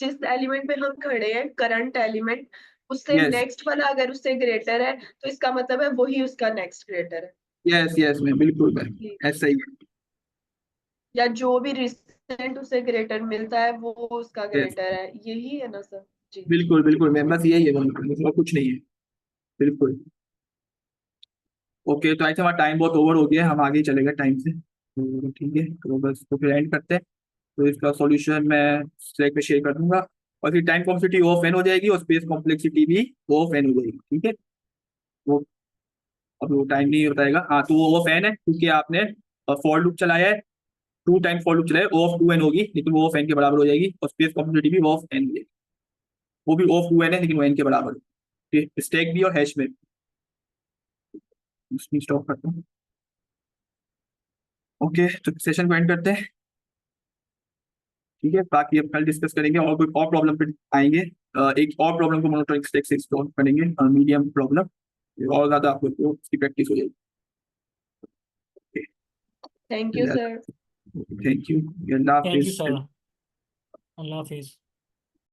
जिस एलिमेंट पे हम खड़े हैं करंट एलिमेंट, उससे यस नेक्स्ट वाला अगर उससे ग्रेटर है तो इसका मतलब है वही उसका नेक्स्ट ग्रेटर है, यस यस मैम, बिल्कुल मैम ऐसा ही है। या जो भी रिसेंट उसे ग्रेटर मिलता है वो उसका यस ग्रेटर है, यही है ना सर? जी बिल्कुल बिल्कुल मैम, बस यही है मैम, और कुछ नहीं है। बिल्कुल। ओके तो आई थिंक हमारा टाइम बहुत ओवर हो गया है, हम आगे ही चलेंगे टाइम से, तो ठीक है, तो बस तो फिर एंड करते हैं। तो इसका सॉल्यूशन मैं स्लैक पे शेयर कर दूंगा, और फिर टाइम कॉम्प्लेक्सिटी ऑफ एन हो जाएगी और स्पेस कॉम्प्लेक्सिटी भी ऑफ एन हो जाएगी, ठीक है। वो अब वो टाइम नहीं बताएगा, हाँ तो वो ऑफ एन है क्योंकि आपने फॉर लूप चलाया है, 2 टाइम फॉर लूप चलाया, ऑफ 2n होगी लेकिन वो ऑफ एन के बराबर हो जाएगी, और स्पेस कॉम्प्लेक्सिटी भी ऑफ एन हो जाएगी, वो भी ऑफ 2n है लेकिन वो n के बराबर है, स्टैक भी और हैश में। इसमें स्टॉप करता हूँ। ओके तो सेशन को एंड करते हैं, ठीक है, बाकी अब कल डिस्कस करेंगे और कोई और प्रॉब्लम पे आएंगे। एक और प्रॉब्लम को मोनोटोनिक स्टैक से सॉल्व करेंगे, मीडियम प्रॉब्लम, और ज्यादा आपको तो उसकी प्रैक्टिस हो जाएगी। Thank you sir. Thank you, Allah thank you Hafiz. Sir, Allah Hafiz.